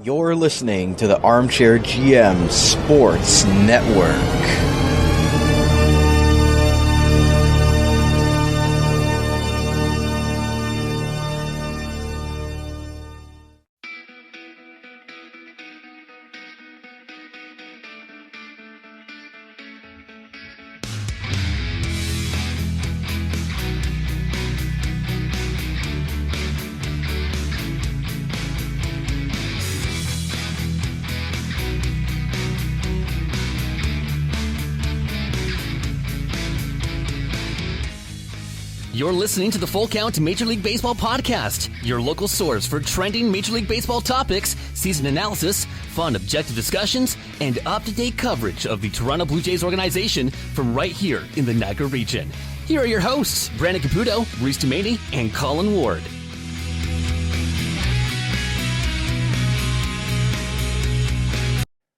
You're listening to the Armchair GM Sports Network. You're listening to the Full Count Major League Baseball podcast, your local source for trending Major League Baseball topics, season analysis, fun, objective discussions, and up-to-date coverage of the Toronto Blue Jays organization from right here in the Niagara region. Here are your hosts, Brandon Caputo, Reece and Colin Ward.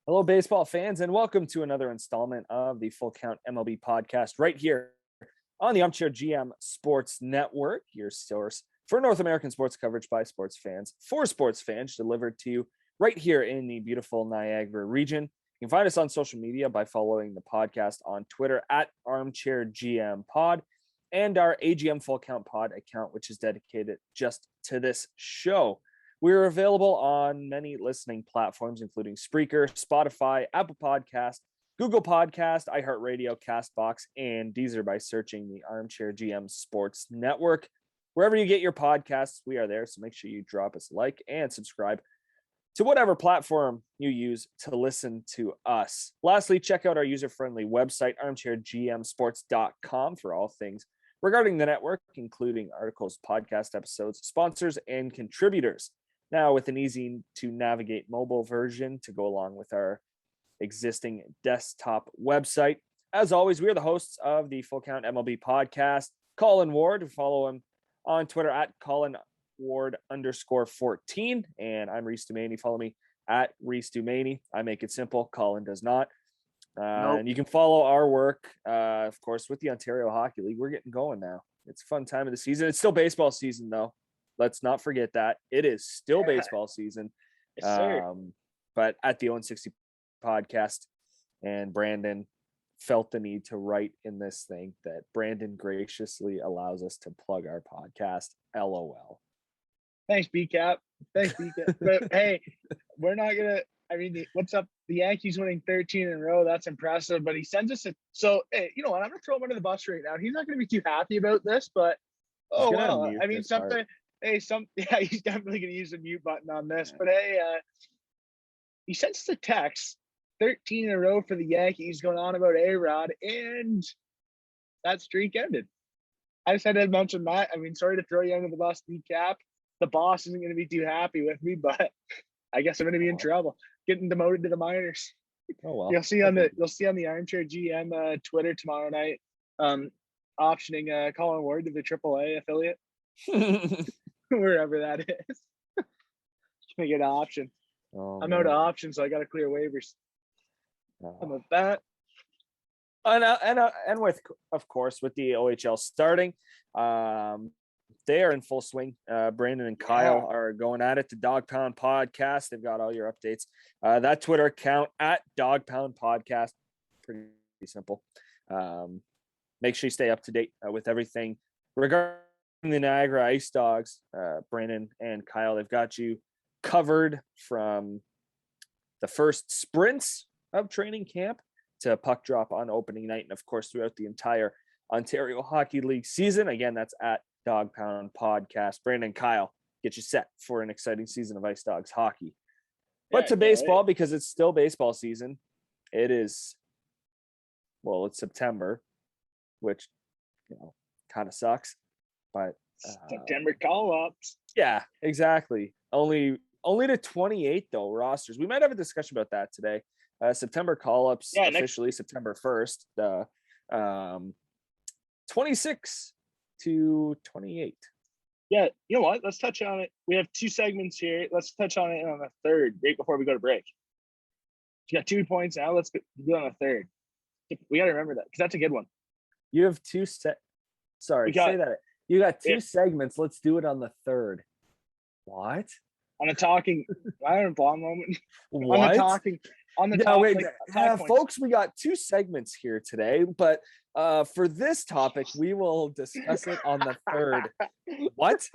Hello, baseball fans, and welcome to another installment of the Full Count MLB podcast right here on the Armchair GM Sports Network, your source for North American sports coverage by sports fans for sports fans, delivered to you right here in the beautiful Niagara region. You can find us on social media by following the podcast on Twitter at Armchair GM Pod and our AGM Full Count Pod account, which is dedicated just to this show. We're available on many listening platforms, including Spreaker, Spotify, Apple Podcast, Google Podcast, iHeartRadio, CastBox, and Deezer by searching the Armchair GM Sports Network. Wherever you get your podcasts, we are there, so make sure you drop us a like and subscribe to whatever platform you use to listen to us. Lastly, check out our user-friendly website, armchairgmsports.com, for all things regarding the network, including articles, podcast episodes, sponsors, and contributors. Now, with an easy-to-navigate mobile version to go along with our existing desktop website. As always, we are the hosts of the Full Count MLB podcast. Colin Ward, follow him on Twitter at Colin Ward _14. And I'm Reece Dumaney. Follow me at Reece Dumaney. I make it simple. Colin does not. Nope. And you can follow our work, of course, with the Ontario Hockey League. We're getting going now. It's a fun time of the season. It's still baseball season, though. Let's not forget that. It is still baseball season. Yes, sir. But at the 060 podcast, and Brandon felt the need to write in this thing that Brandon graciously allows us to plug our podcast. LOL. Thanks, BCAP. But hey, we're not gonna. I mean, what's up? The Yankees winning 13 in a row. That's impressive. But he sends us so. Hey, you know what? I'm gonna throw him under the bus right now. He's not gonna be too happy about this, but oh well. I mean, something. Hey, yeah, he's definitely gonna use the mute button on this. Yeah. But hey, he sends us a text. 13 in a row for the Yankees, going on about A-Rod, and that streak ended. I just had to mention that. I mean, sorry to throw you under the bus, BCAP. The boss isn't going to be too happy with me, but I guess I'm going to be in trouble. Getting demoted to the minors. Oh well. You'll see on the Armchair GM Twitter tomorrow night, optioning Colin Ward to the AAA affiliate, wherever that is. Just make it an option. I'm out of options, so I got to clear waivers. Some of that, and with, of course, with the OHL starting, they are in full swing. Brandon and Kyle are going at it. The Dog Pound Podcast, they've got all your updates. That Twitter account at Dog Pound Podcast, pretty simple. Make sure you stay up to date with everything regarding the Niagara Ice Dogs. Brandon and Kyle, they've got you covered from the first sprints of training camp to puck drop on opening night, and of course throughout the entire Ontario Hockey League season. Again, that's at Dog Pound Podcast. Brandon and Kyle, get you set for an exciting season of Ice Dogs hockey. But to baseball, because it's still baseball season, it is, well, it's September, which, you know, kind of sucks, but September call-ups. Yeah, exactly. Only to 28 though rosters. We might have a discussion about that today. September call-ups officially September 1st. 26 to 28. Yeah, you know what? Let's touch on it. We have two segments here. Let's touch on it on the third, right before we go to break. You got 2 points now. Let's do on the third. We got to remember that because that's a good one. You have two say that. You got two segments. Let's do it on the third. What? On the talking, I don't know, bomb moment. What? On the talking, on the No, talk, wait, like, talk points. folks, we got 2 segments here today, but for this topic, we will discuss it on the third. What?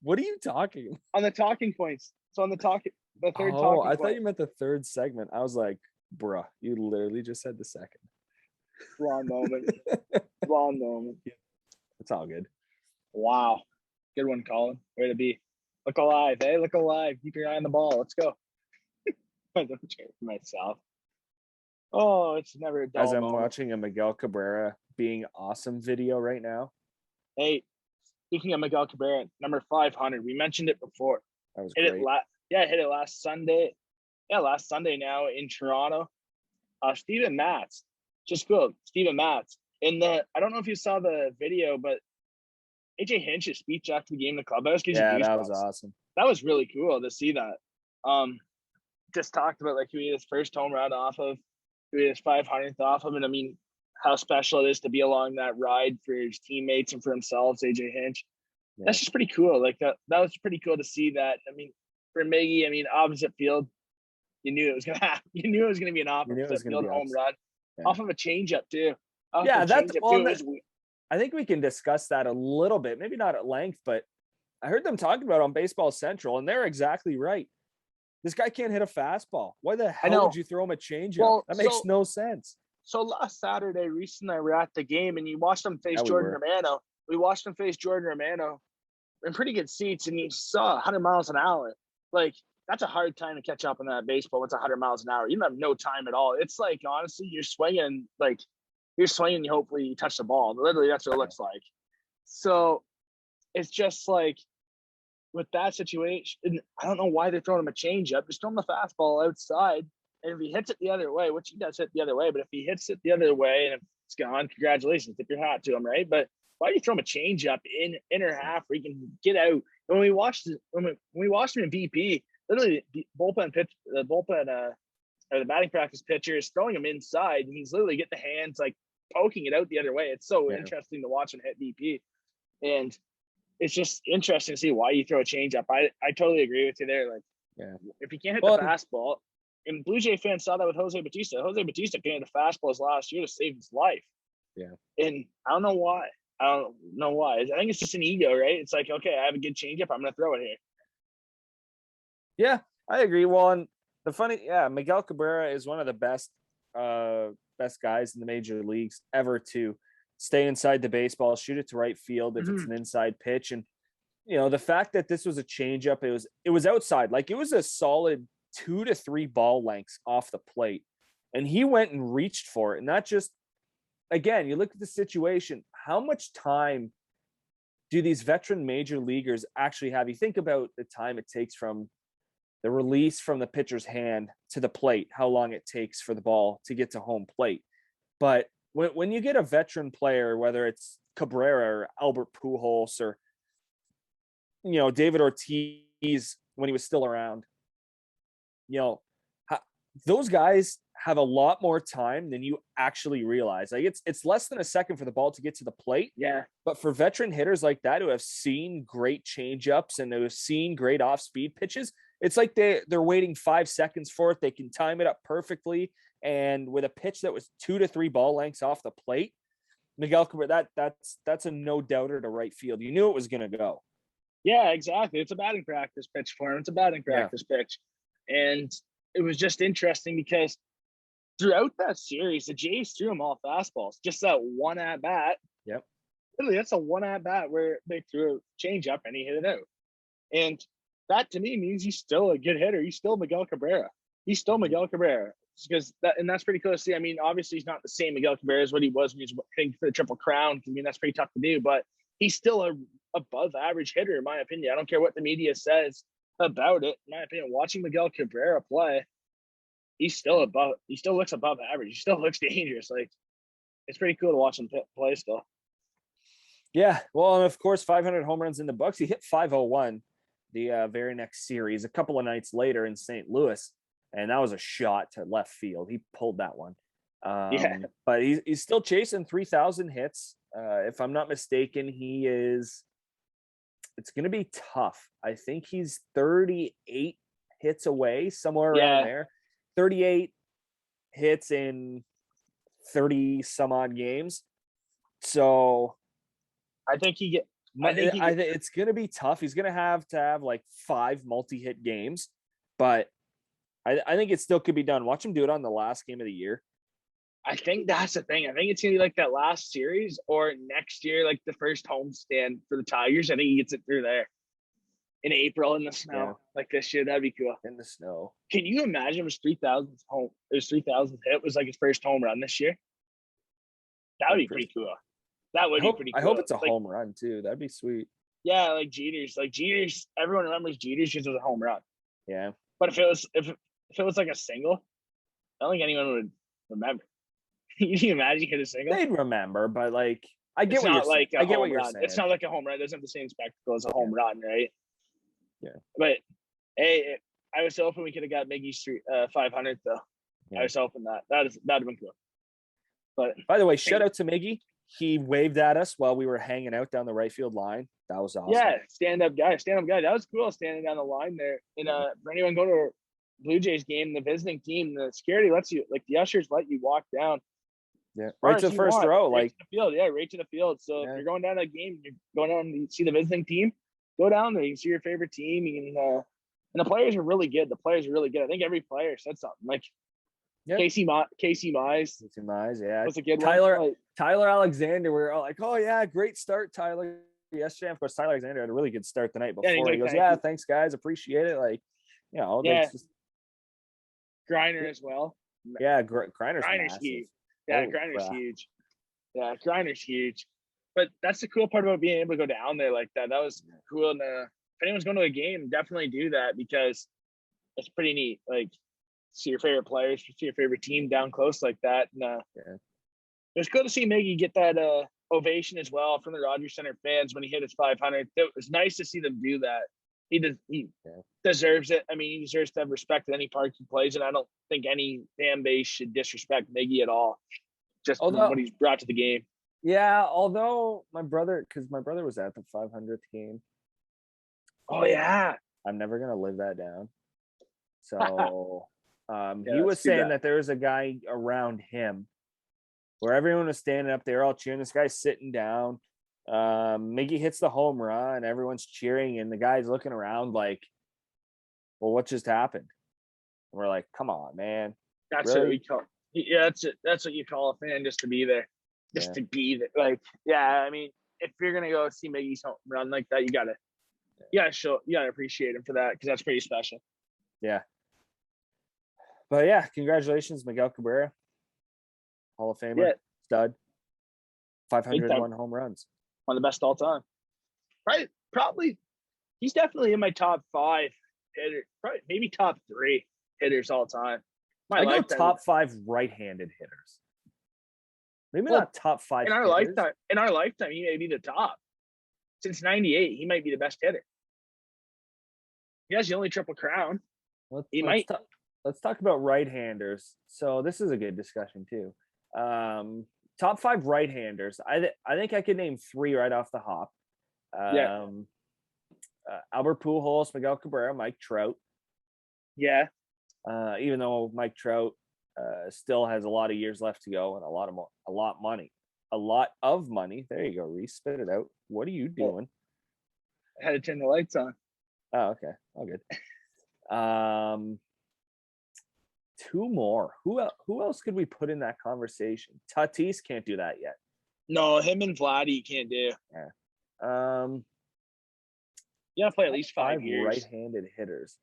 What are you talking? On the talking points. So on the talking, the third Oh, talking I point. thought you meant the third segment. I was like, bruh, you literally just said the second. Wrong moment. Wrong moment. It's all good. Wow. Good one, Colin. Way to be. Look alive. Hey, look alive. Keep your eye on the ball. Let's go. I don't care for myself. Oh, it's never a dull As I'm moment. watching a Miguel Cabrera being awesome video right now. Hey, speaking of Miguel Cabrera, number 500. We mentioned it before. That was Hit great. hit it last Sunday. Yeah, last Sunday now in Toronto. Steven Matz. Just cool. Steven Matz. I don't know if you saw the video, but AJ Hinch's speech after the game in the clubhouse gives you Yeah, goosebumps. that was awesome. That was really cool to see that. Just talked about like who he his first home run off of, who he his 500th off of, and I mean how special it is to be along that ride for his teammates and for himself, AJ Hinch. Yeah. That's just pretty cool. Like that was pretty cool to see that. I mean, for Miggy, I mean, opposite field, you knew it was gonna happen. You knew it was gonna be an opposite field home run off of a changeup too. Yeah, that's I think we can discuss that a little bit, maybe not at length, but I heard them talking about it on Baseball Central, and they're exactly right. This guy can't hit a fastball. Why the hell would you throw him a changeup? Well, that makes no sense. So last Saturday, Reece and I were at the game, and you watched him face Jordan Romano. We watched him face Jordan Romano in pretty good seats, and you saw 100 miles an hour. Like, that's a hard time to catch up on that baseball. It's 100 miles an hour. You don't have no time at all. It's like, honestly, you're swinging, hopefully you touch the ball. Literally, that's what it looks like. So it's just like, with that situation, I don't know why they're throwing him a changeup. Just throw him the fastball outside, and if he hits it the other way, which he does hit the other way, but if he hits it the other way and if it's gone, congratulations, tip your hat to him, right? But why do you throw him a changeup in inner half where he can get out? And when we watched him in BP, literally the batting practice pitcher is throwing him inside, and he's literally getting the hands like poking it out the other way. It's so interesting to watch him hit BP, and it's just interesting to see why you throw a changeup. I totally agree with you there. Like, if you can't hit the fastball, and Blue Jay fans saw that with Jose Bautista. Jose Bautista couldn't hit the fastballs last year to save his life. Yeah, and I don't know why. I think it's just an ego, right? It's like, okay, I have a good changeup, I'm going to throw it here. Yeah, I agree. Well, and Miguel Cabrera is one of the best guys in the major leagues ever to stay inside the baseball, shoot it to right field if it's an inside pitch. And, the fact that this was a changeup, it was outside. Like, it was a solid 2 to 3 ball lengths off the plate. And he went and reached for it. And that just, again, you look at the situation, how much time do these veteran major leaguers actually have? You think about the time it takes from the release from the pitcher's hand to the plate, how long it takes for the ball to get to home plate. But when you get a veteran player, whether it's Cabrera or Albert Pujols or, David Ortiz when he was still around, those guys have a lot more time than you actually realize. Like, it's less than a second for the ball to get to the plate. Yeah. But for veteran hitters like that who have seen great changeups and who have seen great off-speed pitches, it's like they're waiting 5 seconds for it. They can time it up perfectly. And with a pitch that was 2 to 3 ball lengths off the plate, Miguel Cabrera, that's a no doubter to right field. You knew it was going to go. Yeah, exactly. It's a batting practice pitch for him. It's a batting practice pitch. And it was just interesting because throughout that series, the Jays threw him all fastballs. Just that one at bat. Yep. Literally, that's a one at bat where they threw a changeup and he hit it out. And that to me means he's still a good hitter. He's still Miguel Cabrera. He's still Miguel Cabrera. That's pretty cool to see. I mean, obviously he's not the same Miguel Cabrera as what he was when he was hitting for the Triple Crown. I mean, that's pretty tough to do, but he's still a above average hitter, in my opinion. I don't care what the media says about it. In my opinion, watching Miguel Cabrera play, he still looks above average. He still looks dangerous. Like, it's pretty cool to watch him play still. Yeah. Well, and of course, 500 home runs in the books. He hit 501 the very next series a couple of nights later in St. Louis. And that was a shot to left field. He pulled that one. But he's still chasing 3,000 hits. If I'm not mistaken, he is it's going to be tough. I think he's 38 hits away, somewhere around there. 38 hits in 30 some odd games. So I think it's going to be tough. He's going to have like 5 multi-hit games, but I think it still could be done. Watch him do it on the last game of the year. I think that's the thing. I think it's going to be like that last series or next year, like the first homestand for the Tigers. I think he gets it through there in April in the snow. Like this year. That'd be cool. In the snow. Can you imagine his 3,000th home? His 3,000th hit was like his first home run this year. That would be pretty cool. That would be pretty cool. I hope it's a home run too. That'd be sweet. Yeah, like Jeter's. Like Jeter's, everyone remembers Jeter's just as a home run. Yeah. But if it was like a single, I don't think anyone would remember. Can you imagine hit a single? They'd remember, but like I get it's what not you're like saying. I get what home you're run. saying. It's not like a home run. It doesn't have the same spectacle as a home run, right? Yeah. But hey, I was hoping we could have got Miggy's 500th though. Yeah. I was hoping that'd have been cool. But by the way, shout out to Miggy. He waved at us while we were hanging out down the right field line. That was awesome. Yeah, stand-up guy. That was cool standing down the line there. And for anyone going to a Blue Jays game, the visiting team, the security lets you, like the ushers let you walk down. Yeah, right to the first row. Right like to the field. Yeah, right to the field. So if you're going down to a game, you're going down to see the visiting team, go down there. You can see your favorite team. You can, and the players are really good. I think every player said something. Like Casey Mize. Yeah. Was a good one. Tyler Alexander, we were all like, oh, yeah, great start, Tyler. Yesterday, of course, Tyler Alexander had a really good start the night before. Yeah, he goes, thanks, guys. Appreciate it. Like, you know, just... Griner as well. Yeah, Griner's huge. Yeah, Griner's huge. Yeah, Griner's huge. But that's the cool part about being able to go down there like that. That was cool. And if anyone's going to a game, definitely do that because it's pretty neat. Like, see your favorite players, see your favorite team down close like that. And it was good to see Miggy get that ovation as well from the Rogers Center fans when he hit his 500. It was nice to see them do that. He deserves it. I mean, he deserves to have respect at any park he plays, and I don't think any fan base should disrespect Miggy at all. Just what he's brought to the game. Yeah, although my brother was at the 500th game. Oh yeah, I'm never gonna live that down. So he was saying that there was a guy around him where everyone was standing up. They were all cheering. This guy's sitting down. Miggy hits the home run. Everyone's cheering, and the guy's looking around like, "Well, what just happened?" And we're like, "Come on, man." That's really? What we call. Yeah, that's what you call a fan, just to be there, to be there. Like, I mean, if you're gonna go see Miggy's home run like that, you gotta appreciate him for that because that's pretty special. Yeah. But yeah, congratulations, Miguel Cabrera, Hall of Famer, stud, 501 home runs. One of the best all time. Right? Probably, he's definitely in my top 5 hitters. Probably maybe top 3 hitters all time. I go top 5 right-handed hitters. Maybe not top 5 in our lifetime. In our lifetime, he may be the top. Since '98, he might be the best hitter. He has the only Triple Crown. Let's talk about right-handers. So this is a good discussion too. Top 5 right-handers. I think I could name 3 right off the hop. Albert Pujols, Miguel Cabrera, Mike Trout. Yeah. Even though Mike Trout still has a lot of years left to go and a lot of money. There you go, Reece. Spit it out. What are you doing? I had to turn the lights on. Oh, okay. All good. 2 more. Who else could we put in that conversation? Tatis can't do that yet. No, him and Vladdy can't do. Yeah. You gotta play at least 5 years. Right-handed hitters.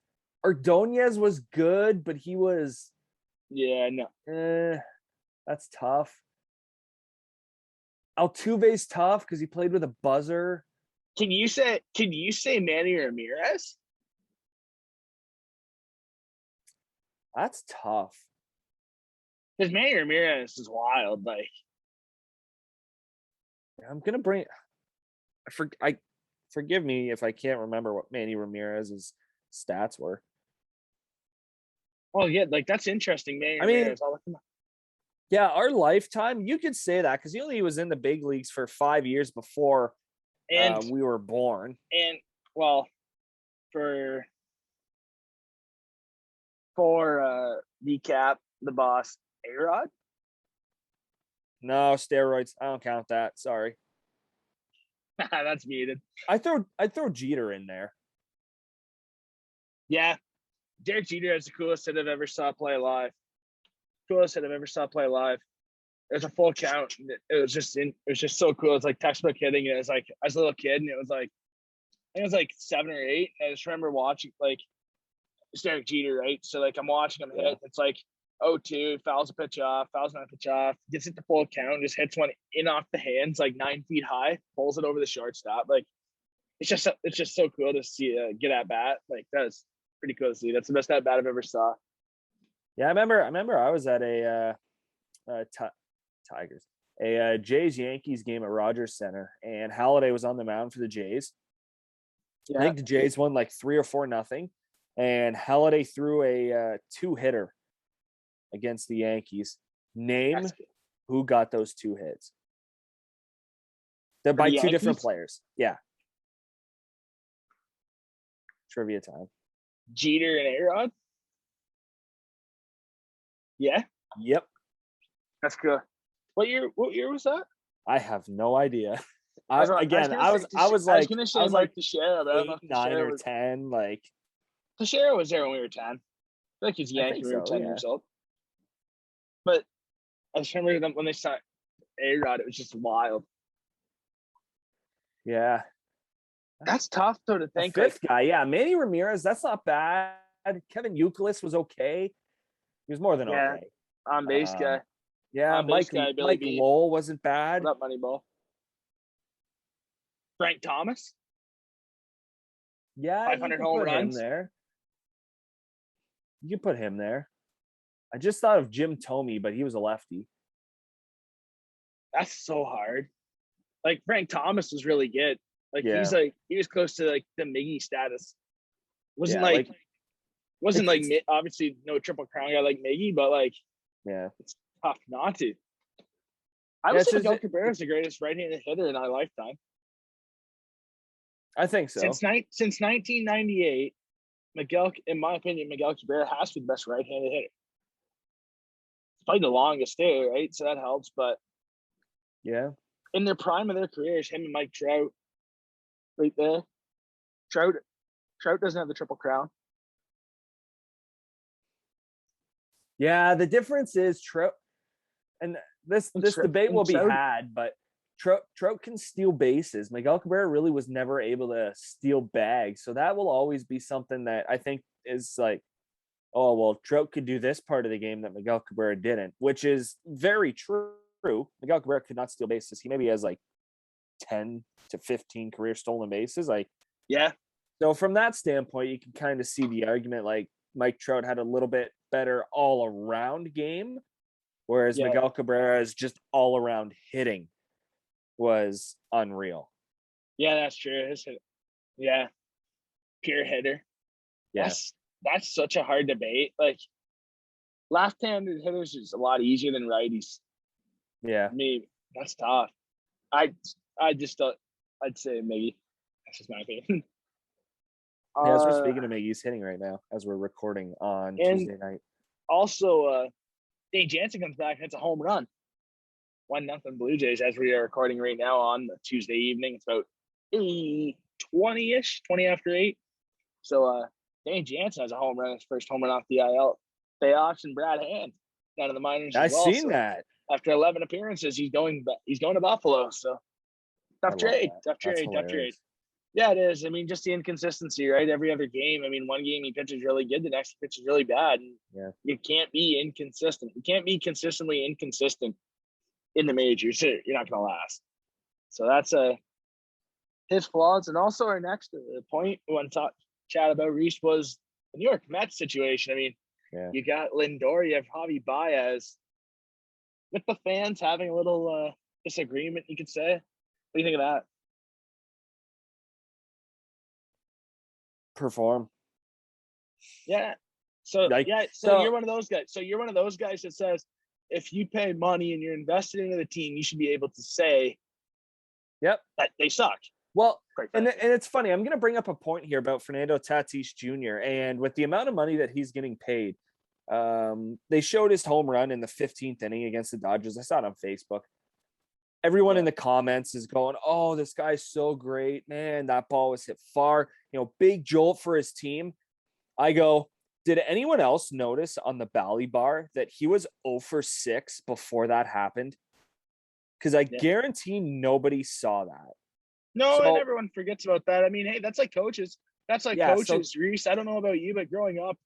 Ordonez was good, but he was. Yeah, no. That's tough. Altuve's tough because he played with a buzzer. Can you say Manny Ramirez? That's tough. Because Manny Ramirez is wild. Like, I'm gonna bring. Forgive me if I can't remember what Manny Ramirez's stats were. Oh yeah, like that's interesting, Manny Ramirez. Yeah, our lifetime, you could say that because he only was in the big leagues for 5 years before And we were born. And well, for decap the boss A-Rod. No steroids. I don't count that. Sorry. That's muted. I'd throw Jeter in there. Yeah, Derek Jeter is the coolest hit I've ever saw play live. Coolest hit I've ever saw play live. There's a full count. It was just so cool. It's like textbook hitting. And it was like as a little kid, and it was like I think it was like 7 or 8. And I just remember watching like it's Derek Jeter, right? So like I'm watching him hit. It's like 0-2, fouls a pitch off, fouls another pitch off, gets it to full count, just hits one in off the hands, like 9 feet high, pulls it over the shortstop. Like it's just so cool to see get at bat. Like that's pretty cool to see. That's the best at bat I've ever saw. Yeah, I remember I was at a Tigers, a Jays Yankees game at Rogers Center, and Halladay was on the mound for the Jays. Yeah. I think the Jays won like 3 or 4-0, and Halladay threw a 2-hitter against the Yankees. Name who got those 2 hits. They're by 2 different players. Yeah. Trivia time. Jeter and A-Rod? Yeah. Yep. That's good. What year was that? I have no idea. I was like Mark Teixeira, but I don't know 8, 9 or 10. Like Teixeira was there when we were 10. I think he's Yankee when we were 10 years old. But I just remember them when they signed A-Rod, it was just wild. Yeah. That's tough though to think. Fifth guy, yeah. Manny Ramirez, that's not bad. Kevin Youkilis was okay. He was more than okay. On base guy. Yeah, Mike Lowell wasn't bad. Not Moneyball. Frank Thomas. Yeah, 500 home runs there. You could put him there. I just thought of Jim Thome, but he was a lefty. That's so hard. Like Frank Thomas was really good. Like he was close to like the Miggy status. Wasn't obviously no Triple Crown guy like Miggy, but like it's tough not to. I would say Miguel Cabrera is the greatest right-handed hitter in our lifetime. I think so. Since 1998, in my opinion, Miguel Cabrera has to be the best right-handed hitter. He's played the longest too, right? So that helps. But in their prime of their careers, him and Mike Trout, right there. Trout doesn't have the Triple Crown. Yeah, the difference is Trout, and this debate will be had, but Trout can steal bases. Miguel Cabrera really was never able to steal bags. So that will always be something that I think is like, oh, well, Trout could do this part of the game that Miguel Cabrera didn't, which is very true. Miguel Cabrera could not steal bases. He maybe has like 10 to 15 career stolen bases. Like, yeah. So from that standpoint, you can kind of see the argument like Mike Trout had a little bit better all around game, whereas Miguel Cabrera's just all around hitting was unreal. Yeah, that's true. Pure hitter. Yes. That's such a hard debate. Like left-handed hitters is a lot easier than righties. Yeah. Maybe that's tough. I'd say Miggy. That's just my opinion. As we're speaking of Miggy's hitting right now, as we're recording on Tuesday night. Also, Dane Jansen comes back and hits a home run. 1-0 Blue Jays as we are recording right now on the Tuesday evening. It's about 20-ish, 20 after 8. So Dane Jansen has a home run, his first home run off the IL. They optioned Brad Hand down to the minors. I've seen that. After 11 appearances, he's going to Buffalo. So tough trade. Yeah, it is. I mean, just the inconsistency, right? Every other game. I mean, one game he pitches really good, the next he pitches really bad. And you can't be inconsistent. You can't be consistently inconsistent in the majors. You're not going to last. So that's his flaws. And also our next point we want to chat about Reece was the New York Mets situation. I mean, you got Lindor, you have Javi Baez. With the fans having a little disagreement, you could say. What do you think of that? Perform. Yeah. So you're one of those guys. So you're one of those guys that says if you pay money and you're invested into the team, you should be able to say that they suck. Well, quite and frankly. it's funny. I'm going to bring up a point here about Fernando Tatis Jr. And with the amount of money that he's getting paid, they showed his home run in the 15th inning against the Dodgers. I saw it on Facebook. Everyone in the comments is going, "Oh, this guy's so great, man! That ball was hit far. Big jolt for his team." I go, did anyone else notice on the Bally bar that he was 0 for 6 before that happened? Because I guarantee nobody saw that. No, and So everyone forgets about that. I mean, hey, that's like coaches. That's like yeah, so coaches, Reece. I don't know about you, but growing up,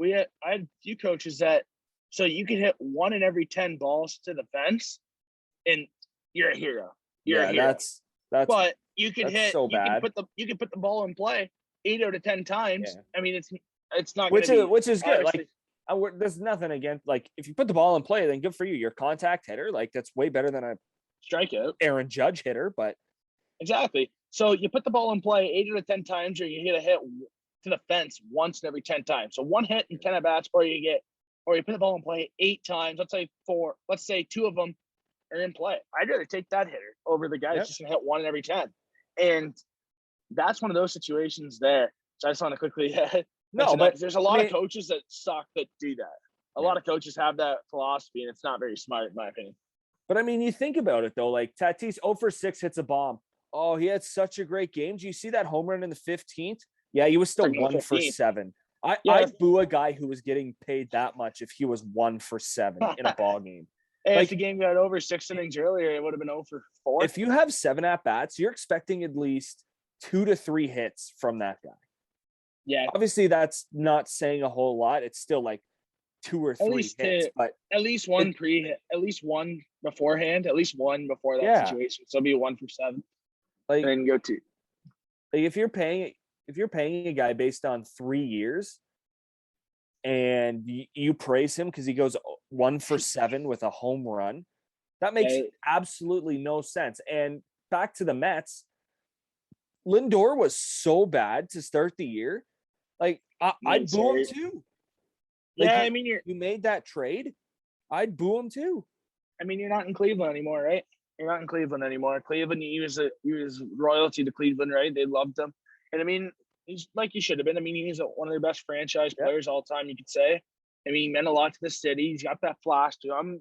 I had a few coaches that so you could hit 1 in every 10 balls to the fence, and you're a hero. You're a yeah, hero. that's But you could so bad. you can put the ball in play 8 out of 10 times. Yeah. I mean, it's not going to be Which is good. obviously. Like, there's nothing against, like, if you put the ball in play, then good for you. You're a contact hitter. Like, that's way better than a Strikeout. Aaron Judge hitter. But Exactly. So you put the ball in play 8 out of 10 times, or you hit a hit to the fence once in every 10 times. So 1 hit in 10 at bats, or you put the ball in play 8 times. Let's say 2 of them are in play. I'd rather take that hitter over the guy that's just gonna hit 1 in every 10. And that's one of those situations there. So I just want to quickly no, but there's a lot of coaches that suck that do that. A lot of coaches have that philosophy, and it's not very smart, in my opinion. But I mean, you think about it though. Like, Tatis 0 for 6 hits a bomb. Oh, he had such a great game. Do you see that home run in the 15th? Yeah, he was still 1 for 7. I'd boo a guy who was getting paid that much if he was 1 for 7 in a ball game. Hey, if the game got over 6 innings earlier, it would have been 0 for 4. If you have 7 at bats, you're expecting at least 2 to 3 hits from that guy. Yeah. Obviously, that's not saying a whole lot. It's still like 2 or 3 hits, but at least one beforehand, at least one before that situation. So it'll be 1 for 7. Like, and then go 2. Like, if you're paying a guy based on 3 years and you praise him because he goes 1 for 7 with a home run, that makes absolutely no sense. And back to the Mets, Lindor was so bad to start the year. Like, I'd boo him too. Like, I mean, you made that trade, I'd boo him too. I mean, you're not in Cleveland anymore, right? You're not in Cleveland anymore. Cleveland, you use royalty to Cleveland, right? They loved him. And I mean, he's like he should have been. I mean, he's one of their best franchise players all time, you could say. I mean, he meant a lot to the city. He's got that flash to him.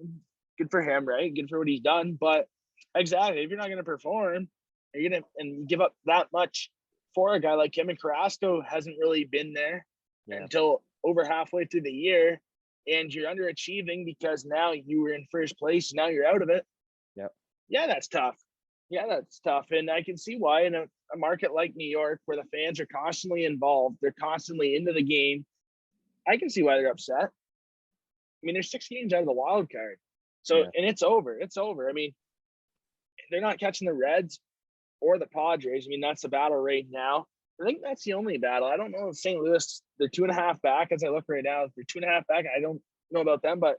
Good for him, right? Good for what he's done. But exactly, if you're not going to perform, you're going to and give up that much for a guy like him. And Carrasco hasn't really been there until over halfway through the year. And you're underachieving because now you were in first place. Now you're out of it. Yep. Yeah, that's tough. And I can see why in a market like New York, where the fans are constantly involved, they're constantly into the game, I can see why they're upset. I mean, there's 6 games out of the wild card. So, and it's over. It's over. I mean, they're not catching the Reds or the Padres. I mean, that's the battle right now. I think that's the only battle. I don't know if St. Louis, they're 2.5 back as I look right now. They're 2.5 back. I don't know about them, but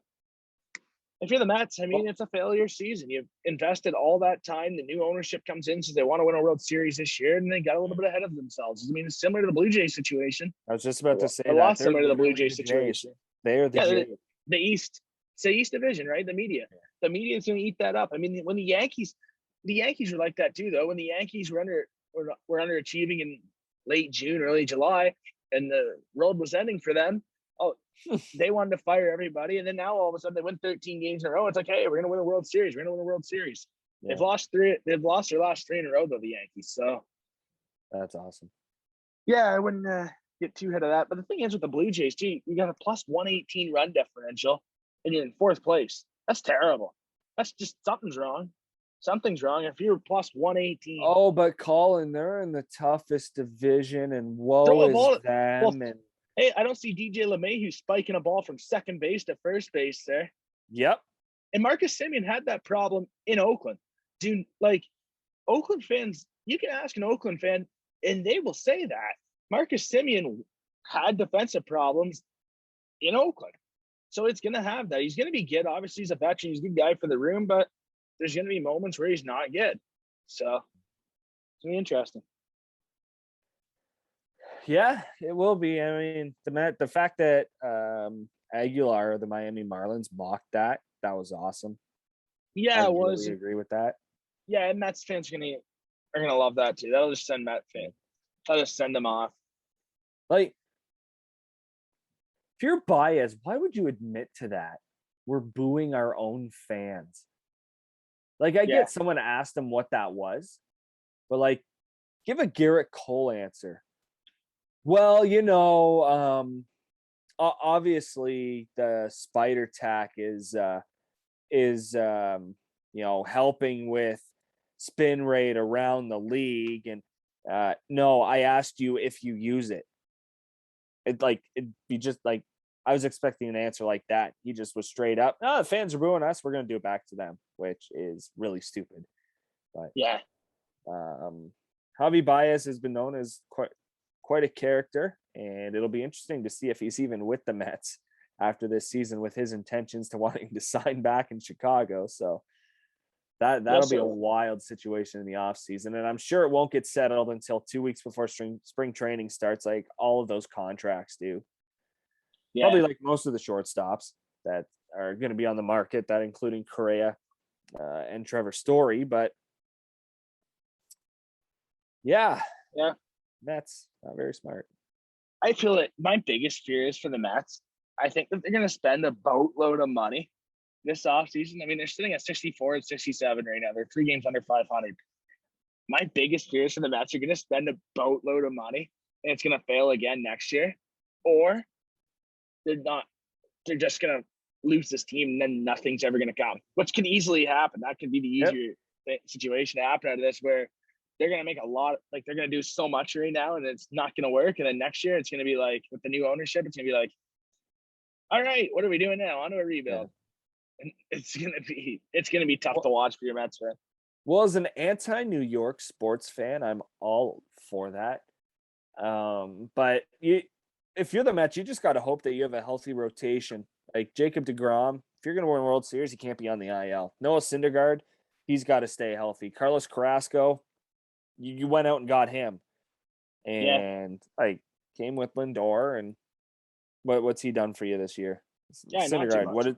if you're the Mets, I mean, it's a failure season. You've invested all that time. The new ownership comes in, so they want to win a World Series this year, and they got a little bit ahead of themselves. I mean, it's similar to the Blue Jays situation. I was just about to say a lot similar to the Blue Jays situation. They are the Jays. The East. It's the East Division, right? The media. The media is going to eat that up. I mean, when the Yankees were like that too, though. When the Yankees were underachieving in late June, early July, and the road was ending for them. Oh, they wanted to fire everybody, and then now all of a sudden they win 13 games in a row. It's like, hey, we're gonna win a World Series. We're gonna win a World Series. Yeah. They've lost their last 3 in a row, though, the Yankees. So that's awesome. Yeah, I wouldn't get too ahead of that. But the thing is with the Blue Jays, too, you got a plus 118 run differential, and you're in 4th place. That's terrible. That's just something's wrong. Something's wrong if you're plus 118. Oh, but Colin, they're in the toughest division, and woe is them. Hey, I don't see DJ LeMahieu spiking a ball from second base to first base there. Yep. And Marcus Semien had that problem in Oakland. Dude, like, Oakland fans, you can ask an Oakland fan, and they will say that. Marcus Semien had defensive problems in Oakland. So it's going to have that. He's going to be good. Obviously, he's a veteran. He's a good guy for the room, but there's going to be moments where he's not good. So it's going to be interesting. Yeah, it will be. I mean, the fact that Aguilar of the Miami Marlins mocked that was awesome. Yeah, I really agree with that. Yeah, and Mets fans are going to are gonna love that too. That'll just send Met fans. That'll just send them off. Like, if you're biased, why would you admit to that? We're booing our own fans. Like, I get someone asked them what that was, but like, give a Garrett Cole answer. Well, obviously the spider tack is helping with spin rate around the league, and no, I asked you if you use it. It'd be just like, I was expecting an answer like that. He just was straight up, no, the fans are booing us, we're gonna do it back to them, which is really stupid. But Javi Baez has been known as quite a character, and it'll be interesting to see if he's even with the Mets after this season, with his intentions to wanting to sign back in Chicago. So that'll be a wild situation in the offseason, and I'm sure it won't get settled until 2 weeks before spring training starts, like all of those contracts do. Probably like most of the shortstops that are going to be on the market, that including Correa and Trevor Story. But Mets not very smart. I feel that my biggest fear is for the Mets. I think that they're going to spend a boatload of money this offseason. I mean, they're sitting at 64 and 67 right now. They're 3 games under 500. My biggest fear is for the Mets are going to spend a boatload of money and it's going to fail again next year, or they're just going to lose this team and then nothing's ever going to come, which can easily happen. That can be the easier situation to happen out of this, where they're going to make a lot, like they're going to do so much right now and it's not going to work. And then next year it's going to be like, with the new ownership, it's going to be like, all right, what are we doing now? On to a rebuild. And it's going to be tough to watch for your Mets fan. Well, as an anti-New York sports fan, I'm all for that. But if you're the Mets, you just got to hope that you have a healthy rotation. Like Jacob deGrom, if you're going to win World Series, he can't be on the IL. Noah Syndergaard, he's got to stay healthy. Carlos Carrasco, you went out and got him, and came with Lindor, and what's he done for you this year? Syndergaard, what is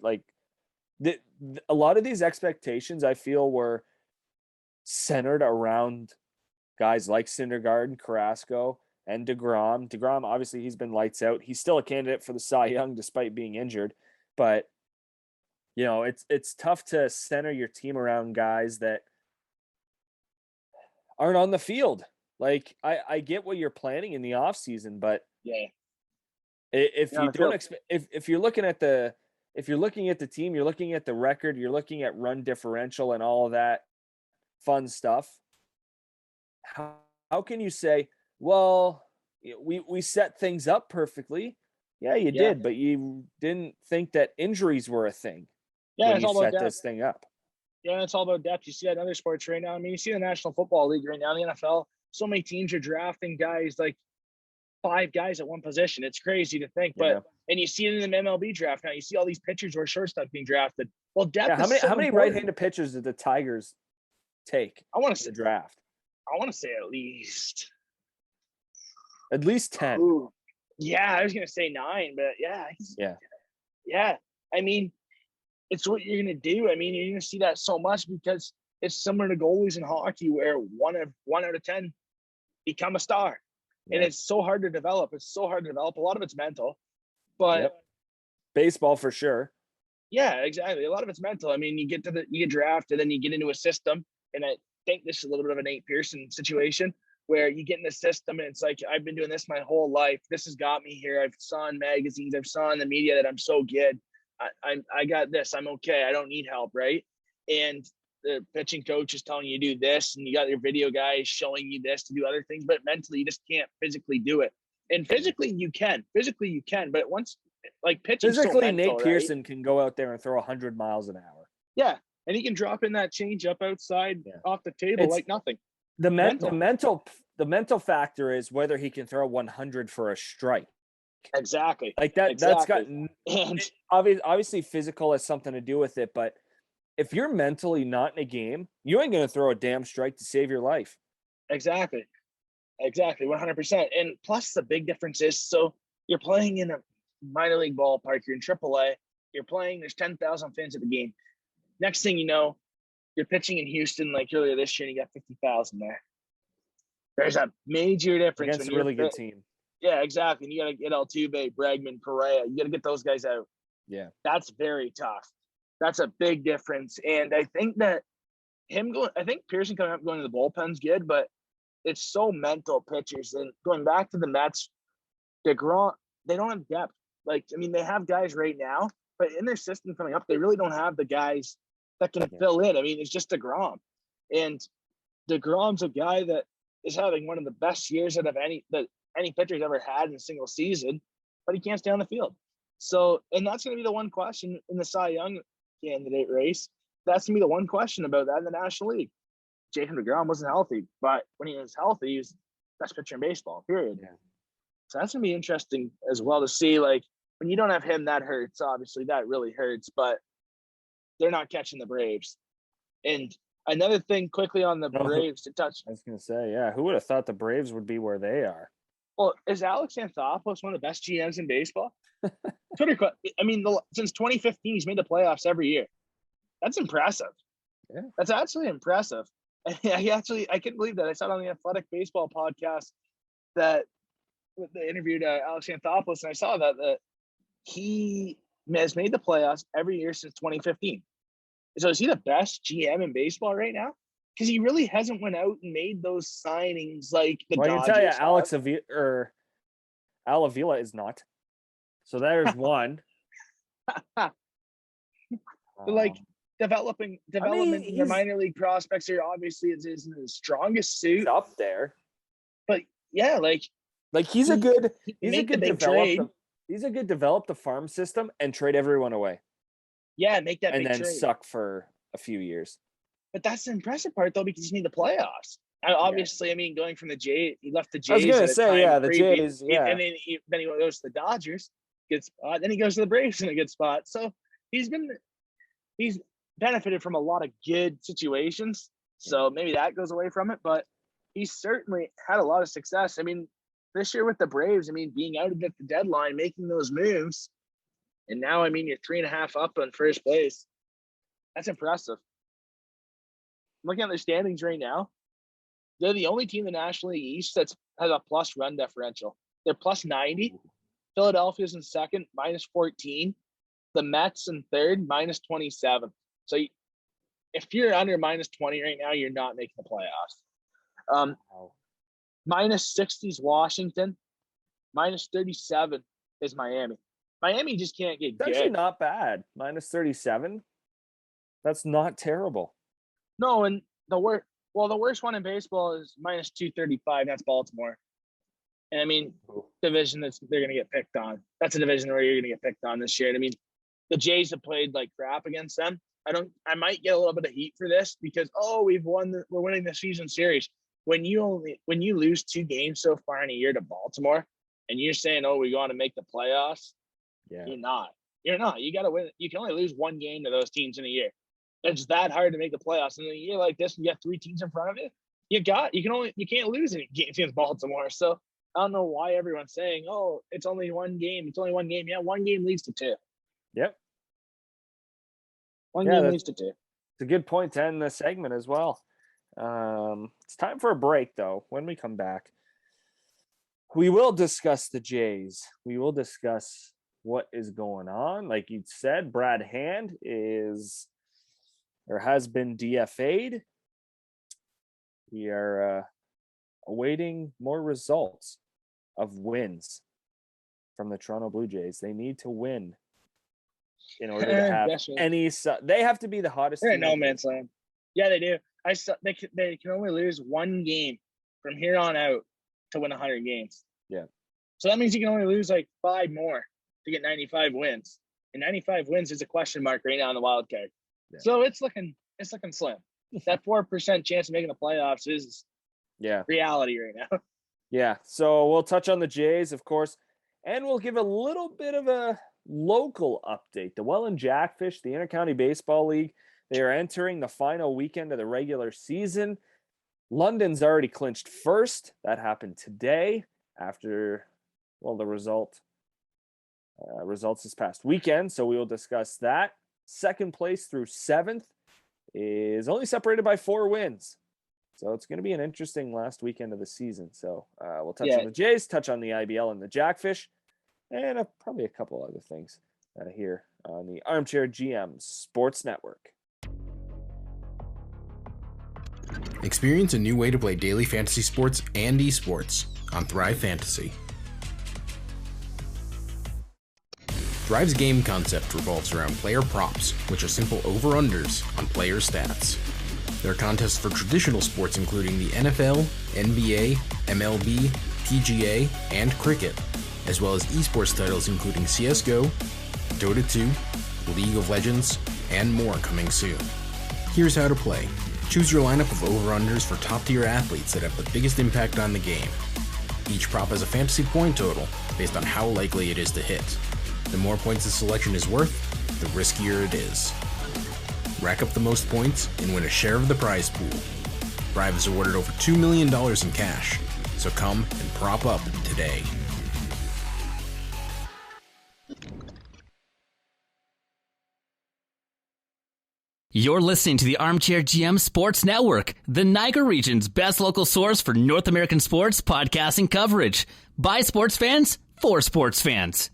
a lot of these expectations I feel were centered around guys like Syndergaard and Carrasco and DeGrom. DeGrom, obviously, he's been lights out. He's still a candidate for the Cy Young despite being injured. But, it's tough to center your team around guys that aren't on the field. Like, I get what you're planning in the offseason, but if you don't expect, if you're looking at the team, you're looking at the record, you're looking at run differential and all of that fun stuff, how can you say, well, we set things up perfectly? Yeah, you did, but you didn't think that injuries were a thing when you set this thing up. Yeah, it's all about depth. You see that in other sports right now. I mean, you see the National Football League right now, the NFL. So many teams are drafting guys, like 5 guys at one position. It's crazy to think, but and you see it in the MLB draft now. You see all these pitchers who are shortstop being drafted. Well, depth. Yeah, how many right-handed pitchers did the Tigers take? I want to say the draft. I want to say at least 10. Ooh. Yeah, I was gonna say 9, but yeah. I mean, it's what you're gonna do. I mean, you're gonna see that so much because it's similar to goalies in hockey, where one out of 10 become a star, and it's so hard to develop. A lot of it's mental, but baseball for sure. Yeah, exactly. A lot of it's mental. I mean, you get drafted, and then you get into a system, and I think this is a little bit of a Nate Pearson situation, where you get in the system and it's like, I've been doing this my whole life. This has got me here. I've saw in magazines, I've saw in the media that I'm so good. I got this. I'm okay. I don't need help, right? And the pitching coach is telling you to do this, and you got your video guys showing you this to do other things, but mentally you just can't physically do it. And physically you can, but once like pitching, physically, so mental, Nate Pearson can go out there and throw 100 miles an hour. Yeah, and he can drop in that change up outside off the table like nothing. The mental factor is whether he can throw 100 for a strike. Exactly. Like that. Exactly. That's got obviously physical has something to do with it, but if you're mentally not in a game, you ain't going to throw a damn strike to save your life. Exactly. 100%. And plus the big difference is, so you're playing in a minor league ballpark, you're in AAA, you're playing, there's 10,000 fans at the game. Next thing you know, you're pitching in Houston like earlier this year and you got 50,000 there. There's a major difference against when a really you're good team. Yeah, exactly. And you got to get Altuve, Bregman, Correa. You got to get those guys out. Yeah. That's very tough. That's a big difference. And I think that I think Pearson coming up going to the bullpen's good, but it's so mental pitchers. And going back to the Mets, DeGrom, they don't have depth. Like, I mean, they have guys right now, but in their system coming up, they really don't have the guys that can fill in. I mean, it's just DeGrom. And DeGrom's a guy that is having one of the best years that any pitcher's ever had in a single season, but he can't stay on the field. So, and that's going to be the one question in the Cy Young candidate race. That's going to be the one question about that in the National League. Jacob deGrom wasn't healthy, but when he was healthy, he was the best pitcher in baseball, period. Yeah. So that's going to be interesting as well to see, like, when you don't have him, that hurts. Obviously, that really hurts, but they're not catching the Braves. And another thing quickly on the Braves to touch. I was going to say, yeah, who would have thought the Braves would be where they are? Well, is Alex Anthopoulos one of the best GMs in baseball? I mean, since 2015, he's made the playoffs every year. That's impressive. Yeah. That's actually impressive. I couldn't believe that. I saw it on the Athletic Baseball podcast that they interviewed Alex Anthopoulos, and I saw that he has made the playoffs every year since 2015. So is he the best GM in baseball right now? Because he really hasn't went out and made those signings like the Dodgers. I can tell you, Al Avila is not. So there's one. Like development in the minor league prospects here obviously isn't his strongest suit. Up there. But yeah, like he's a good develop the farm system and trade everyone away. Yeah, make that and big then trade. Suck for a few years. But that's the impressive part, though, because he's made the playoffs. And obviously, I mean, going from the Jays, he left the Jays. I was gonna say, the Jays, and then he goes to the Dodgers, good spot. Then he goes to the Braves in a good spot. So he's benefited from a lot of good situations. So maybe that goes away from it, but he's certainly had a lot of success. I mean, this year with the Braves, I mean, being out at the deadline, making those moves, and now, I mean, you're 3.5 up on first place. That's impressive. Looking at their standings right now, they're the only team in the National League East that has a plus run differential. They're plus 90. Philadelphia's in second, minus 14. The Mets in third, minus 27. So if you're under minus 20 right now, you're not making the playoffs. Minus 60 is Washington. Minus 37 is Miami. Miami just can't get good. Actually not bad. Minus 37. That's not terrible. No, and the worst one in baseball is minus 235. That's Baltimore. And I mean, division they're going to get picked on. That's a division where you're going to get picked on this year. And I mean, the Jays have played like crap against them. I might get a little bit of heat for this because we're winning the season series. When you lose 2 games so far in a year to Baltimore, and you're saying, we want to make the playoffs, you're not. You got to win. You can only lose 1 game to those teams in a year. It's that hard to make the playoffs. And in a year like this, and you have 3 teams in front of you, you can't lose any games against Baltimore. So I don't know why everyone's saying, it's only 1 game. It's only 1 game. Yeah, 1 game leads to 2. Yep. 1 game leads to 2. It's a good point to end the segment as well. It's time for a break, though. When we come back, we will discuss the Jays. We will discuss what is going on. Like you said, Brad Hand has been DFA'd. We are awaiting more results of wins from the Toronto Blue Jays. They need to win in order to have any. They have to be the hottest. They're in no man's land. Yeah, they do. They can only lose 1 game from here on out to win 100 games. Yeah. So that means you can only lose like 5 more to get 95 wins. And 95 wins is a question mark right now on the wild card. Yeah. So it's looking slim. That 4% chance of making the playoffs is reality right now. Yeah. So we'll touch on the Jays, of course, and we'll give a little bit of a local update. The Welland Jackfish, the Intercounty Baseball League, they are entering the final weekend of the regular season. London's already clinched first. That happened today after, the results this past weekend. So we will discuss that. Second place through 7th is only separated by 4 wins. So it's going to be an interesting last weekend of the season. So we'll touch Yeah. on the Jays, touch on the IBL and the Jackfish, and probably a couple other things here on the Armchair GM Sports Network. Experience a new way to play daily fantasy sports and esports on Thrive Fantasy. Thrive's game concept revolves around player props, which are simple over-unders on player stats. There are contests for traditional sports including the NFL, NBA, MLB, PGA, and cricket, as well as esports titles including CSGO, Dota 2, League of Legends, and more coming soon. Here's how to play. Choose your lineup of over-unders for top-tier athletes that have the biggest impact on the game. Each prop has a fantasy point total based on how likely it is to hit. The more points a selection is worth, the riskier it is. Rack up the most points and win a share of the prize pool. Thrive is awarded over $2 million in cash, so come and prop up today. You're listening to the Armchair GM Sports Network, the Niagara region's best local source for North American sports podcasting coverage. By sports fans, for sports fans.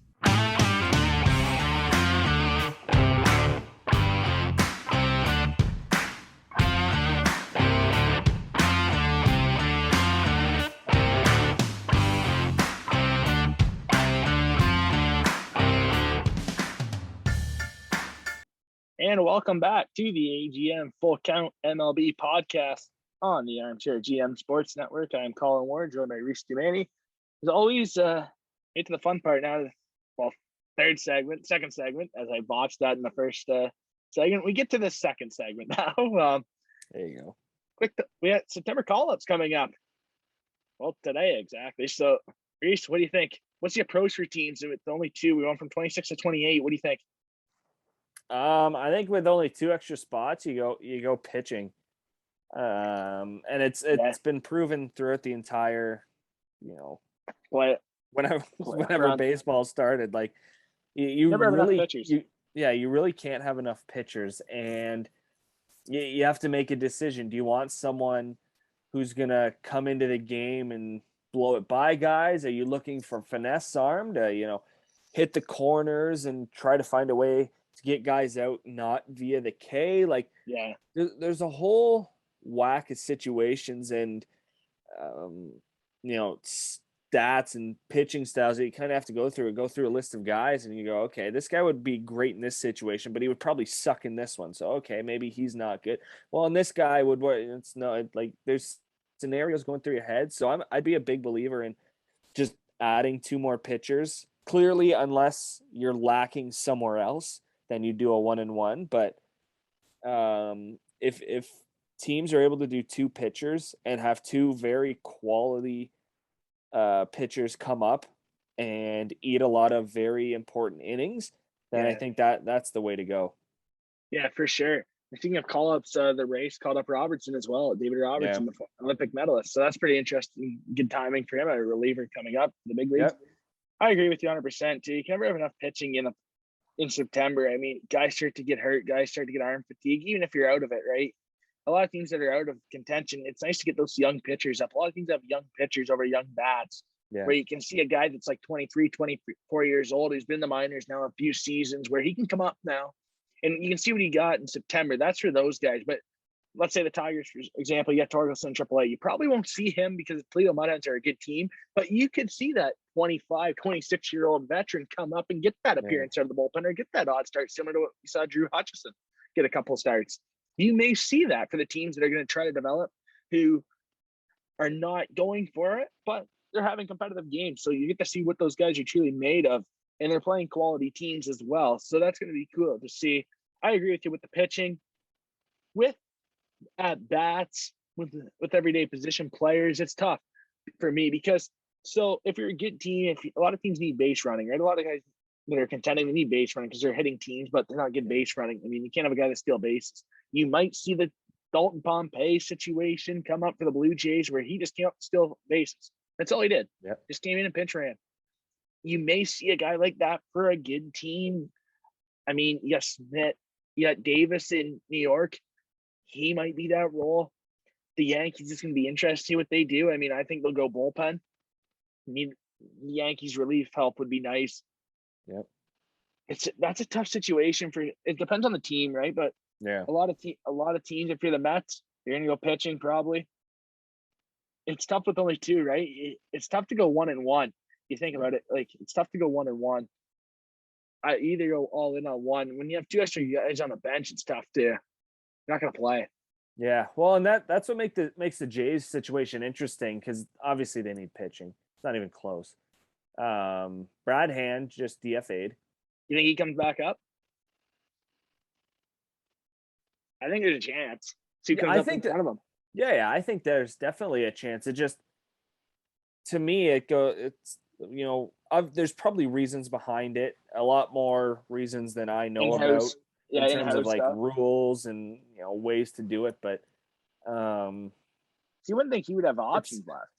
And welcome back to the AGM Full Count MLB podcast on the Armchair GM Sports Network. I'm Colin Ward, joined by Reece. As always, get to the fun part now. Well, second segment, as I botched that in the first segment. We get to the second segment now. There you go. We had September call-ups coming up. Well, today, exactly. So, Reece, what do you think? What's the approach for teams? With only two, we went from 26 to 28. What do you think? I think with only 2 extra spots, you go pitching. And it's been proven throughout the entire, whenever baseball started, like you really can't have enough pitchers, and you have to make a decision. Do you want someone who's gonna come into the game and blow it by guys? Are you looking for finesse arm to hit the corners and try to find a way to get guys out not via the K? Like, yeah, there's a whole whack of situations and stats and pitching styles that you kind of have to go through a list of guys, and you go, okay, this guy would be great in this situation, but he would probably suck in this one. So okay, maybe he's not good. Well, and this guy would work. It's not like there's scenarios going through your head. So I'd be a big believer in just adding 2 more pitchers. Clearly, unless you're lacking somewhere else, then you do a 1-and-1. But if teams are able to do 2 pitchers and have 2 very quality pitchers come up and eat a lot of very important innings, then I think that's the way to go. Yeah, for sure. Speaking of call-ups, the Race called up Robertson as well, David Robertson, the Olympic medalist. So that's pretty interesting. Good timing for him, a reliever coming up in the big leagues. Yep. I agree with you 100% too. You can never have enough pitching in September. I mean, guys start to get hurt, guys start to get arm fatigue, even if you're out of it, right? A lot of teams that are out of contention, it's nice to get those young pitchers up. A lot of teams have young pitchers over young bats, where you can see a guy that's like 23, 24 years old, who's been in the minors now a few seasons, where he can come up now, and you can see what he got in September. That's for those guys. But let's say the Tigers, for example, you got Torkelson in AAA. You probably won't see him because the Toledo Mudhens are a good team, but you could see that 25, 26-year-old veteran come up and get that appearance out of the bullpen or get that odd start, similar to what we saw Drew Hutchison get a couple starts. You may see that for the teams that are going to try to develop, who are not going for it, but they're having competitive games. So you get to see what those guys are truly made of, and they're playing quality teams as well. So that's going to be cool to see. I agree with you with the pitching, with at bats, with everyday position players. It's tough for me because if you're a good team, a lot of teams need base running, right? A lot of guys that are contending, they need base running because they're hitting teams, but they're not getting base running. I mean, you can't have a guy that steals bases. You might see the Dalton Pompey situation come up for the Blue Jays where he just came up to steal bases. That's all he did. Yep. Just came in and pinch ran. You may see a guy like that for a good team. I mean, you got Smith, you got Davis in New York. He might be that role. the Yankees, it's going to be interesting to see what they do. I mean, I think they'll go bullpen. Need Yankees relief help would be nice. Yep. That's a tough situation for. It depends on the team, right? But Yeah. a lot of teams, if you're the Mets, you're going to go pitching probably. It's tough with only two, right? It's tough to go 1-1. You think about it, like it's tough to go 1-1. I either go all in on one. When you have two extra guys on the bench, it's tough to. You're not going to play. Yeah. Well, and that's what makes the Jays situation interesting, because obviously they need pitching. It's not even close. Brad Hand just DFA'd. You think he comes back up? I think there's a chance. So he comes up in front of him. Yeah, I think there's definitely a chance. It just, to me, it's there's probably reasons behind it, a lot more reasons than I know In-house. about in terms of like stuff. rules and ways to do it. But you wouldn't think he would have options left.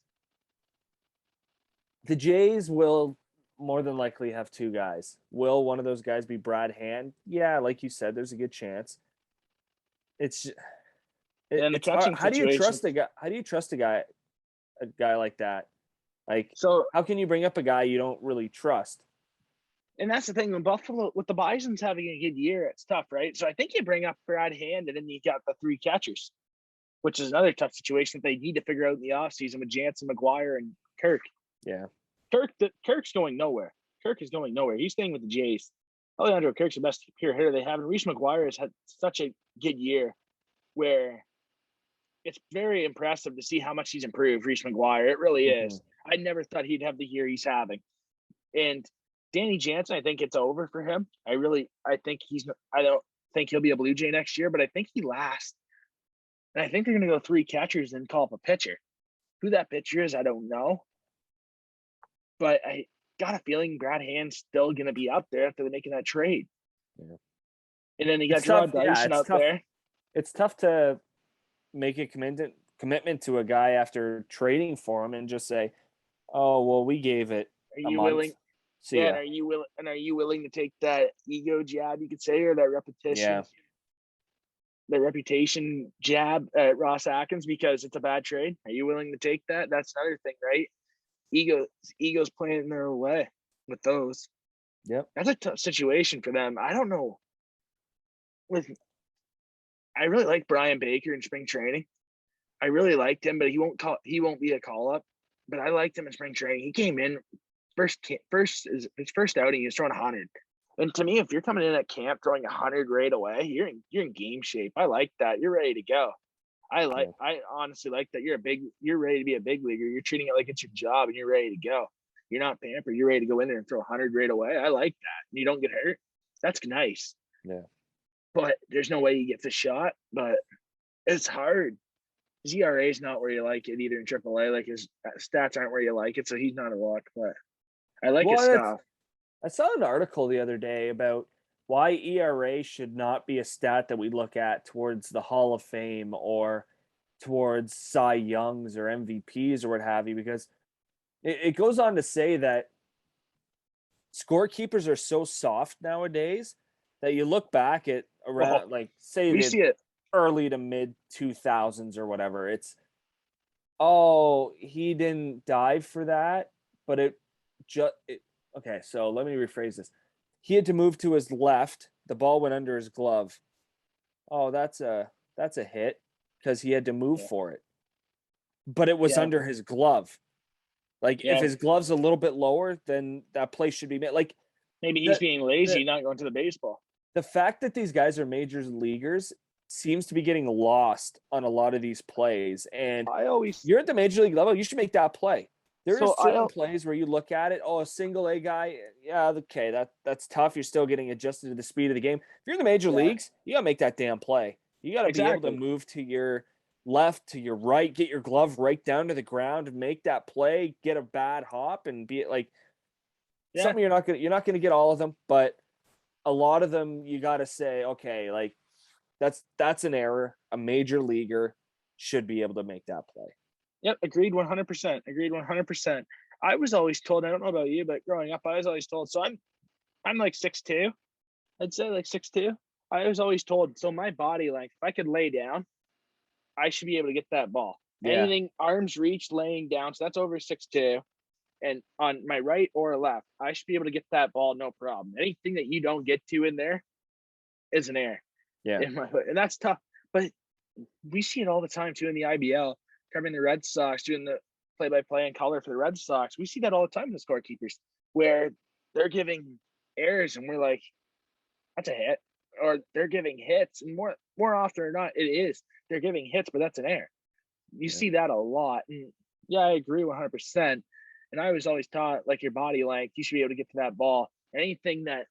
The Jays will more than likely have two guys. Will one of those guys be Brad Hand? Yeah, like you said, there's a good chance. It's hard. How do you trust a guy? How do you trust a guy like that? Like, so how can you bring up a guy you don't really trust? And that's the thing, when Buffalo, with the Bison's having a good year, it's tough, right? So I think you bring up Brad Hand, and then you got the three catchers, which is another tough situation that they need to figure out in the offseason with Jansen, McGuire, and Kirk. Yeah. Kirk's going nowhere. Kirk is going nowhere. He's staying with the Jays. Alejandro Kirk's the best pure hitter they have, and Reece McGuire has had such a good year where it's very impressive to see how much he's improved, Reece McGuire. It really is. I never thought he'd have the year he's having. And Danny Jansen, I think it's over for him. I don't think he'll be a Blue Jay next year, but I think he lasts. And I think they're going to go three catchers and call up a pitcher. Who that pitcher is, I don't know. But I got a feeling Brad Hand's still going to be up there after they're making that trade. Yeah. And then you got Gerard Dyson out there. It's tough to make a commitment to a guy after trading for him and just say, "Oh, well, we gave it a month." Willing? And are you willing to take that ego jab, you could say, or that repetition? Yeah. The reputation jab at Ross Atkins because it's a bad trade? Are you willing to take that? That's another thing, right? Ego's playing their way with those. Yep. That's a tough situation for them. I don't know. I really like Brian Baker in spring training. I really liked him, but he won't be a call up. But I liked him in spring training. He came in his first outing, he was throwing 100. And to me, if you're coming in at camp throwing 100 right away, you're in game shape. I like that. You're ready to go. I honestly like that. You're ready to be a big leaguer. You're treating it like it's your job and you're ready to go. You're not pampered. You're ready to go in there and throw 100 right away. I like that. And you don't get hurt. That's nice. Yeah. But there's no way he gets a shot. But it's hard. His ERA is not where you like it either in AAA. Like his stats aren't where you like it, so he's not a lock. But I like his stuff. I saw an article the other day about why ERA should not be a stat that we look at towards the Hall of Fame or towards Cy Youngs or MVPs or what have you, because it goes on to say that scorekeepers are so soft nowadays that you look back at around see it early to mid 2000s or whatever. It's, he didn't dive for that, but okay, so let me rephrase this. He had to move to his left. The ball went under his glove. Oh, that's a hit because he had to move for it. But it was under his glove. If his glove's a little bit lower, then that play should be made. Like, maybe he's being lazy, not going to the baseball. The fact that these guys are major leaguers seems to be getting lost on a lot of these plays. And you're at the major league level, you should make that play. There are certain plays where you look at it, a single A guy, okay, that's tough. You're still getting adjusted to the speed of the game. If you're in the major leagues, you got to make that damn play. You got to be able to move to your left, to your right, get your glove right down to the ground and make that play, get a bad hop and be something you're not going to get all of them, but a lot of them you got to say, okay, like that's an error. A major leaguer should be able to make that play. Yep, agreed 100%. Agreed 100%. I was always told, I don't know about you, but growing up, I was always told, so I'm like 6'2". I'd say like 6'2". I was always told, so my body length, if I could lay down, I should be able to get that ball. Yeah. Anything arms reach, laying down, so that's over 6'2", and on my right or left, I should be able to get that ball, no problem. Anything that you don't get to in there is an error. Yeah. And that's tough. But we see it all the time too in the IBL, covering the Red Sox, doing the play-by-play and color for the Red Sox. We see that all the time in the scorekeepers, where they're giving errors and we're like, that's a hit. Or they're giving hits, and more often or not, it is. They're giving hits, but that's an error. You see that a lot. And yeah, I agree 100%. And I was always taught, like, your body length, you should be able to get to that ball. Anything that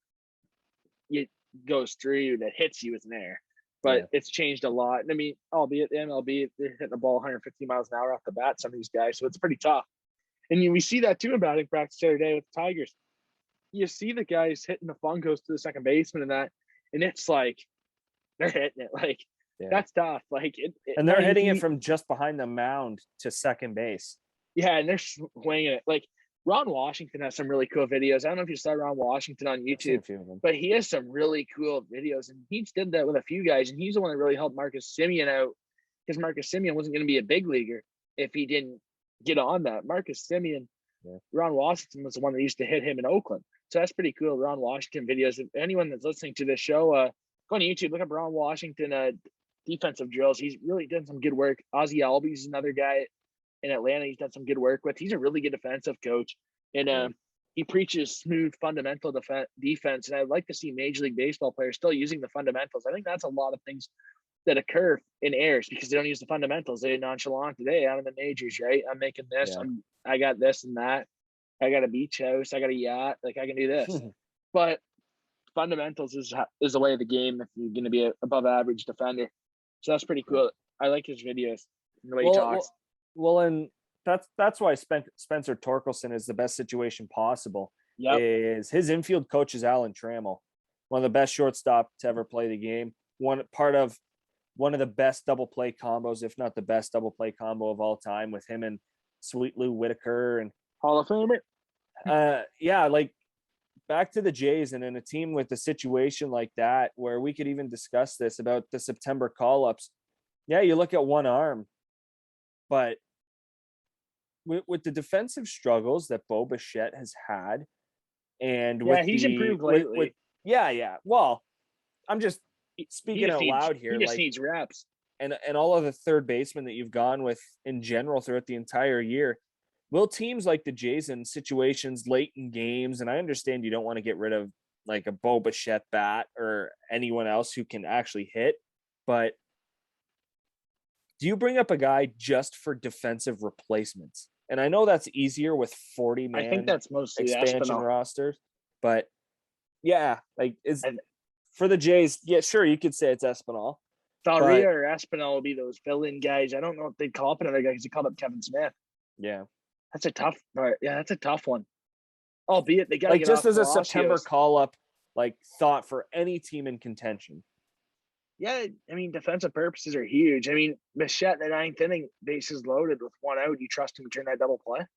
goes through you that hits you is an error. But it's changed a lot. And I mean, albeit the MLB, they're hitting the ball 150 miles an hour off the bat, some of these guys. So it's pretty tough. And we see that too in batting practice the other day with the Tigers. You see the guys hitting the fungos to the second baseman and that, and it's like they're hitting it. Like, that's tough. Like, and they're hitting it from just behind the mound to second base. Yeah, and they're swinging it. Like, Ron Washington has some really cool videos. I don't know if you saw Ron Washington on YouTube, but he has some really cool videos. And he did that with a few guys, and he's the one that really helped Marcus Semien out, because Marcus Semien wasn't going to be a big leaguer if he didn't get on that. Marcus Semien, Ron Washington was the one that used to hit him in Oakland. So that's pretty cool. Ron Washington videos. If anyone that's listening to this show, go on YouTube, look up Ron Washington defensive drills. He's really done some good work. Ozzie Albies is another guy in Atlanta he's done some good work with. He's a really good defensive coach, and he preaches smooth fundamental defense. And I'd like to see Major League Baseball players still using the fundamentals. I think that's a lot of things that occur in errors because they don't use the fundamentals. They're nonchalant today out in the majors, right? I'm making this. I got this and that. I got a beach house. I got a yacht. Like, I can do this. But fundamentals is the way of the game if you're going to be an above average defender. So that's pretty cool. I like his videos, the way he talks. Well, and that's why Spencer Torkelson is the best situation possible. Is his infield coach is Alan Trammell, one of the best shortstop to ever play the game. One of the best double play combos, if not the best double play combo of all time, with him and Sweet Lou Whitaker and Hall of Famer. Like, back to the Jays, and in a team with a situation like that, where we could even discuss this about the September call-ups. Yeah, you look at one arm, but with the defensive struggles that Bo Bichette has had, and he's improved lately. Well, I'm just speaking out loud here. He just needs reps. And all of the third basemen that you've gone with in general throughout the entire year. Will teams like the Jays in situations late in games, and I understand you don't want to get rid of like a Bo Bichette bat or anyone else who can actually hit, but do you bring up a guy just for defensive replacements? And I know that's easier with 40-man I think that's mostly expansion rosters, but for the Jays, sure, you could say it's Espinal. Valria or Espinal will be those fill-in guys. I don't know if they'd call up another guy because they called up Kevin Smith. Yeah. That's a tough part. Yeah, that's a tough one. Albeit they got to get just as a September call-up, like, thought for any team in contention. Yeah, I mean, defensive purposes are huge. I mean, Bichette in the ninth inning, bases loaded with one out. You trust him to turn that double play?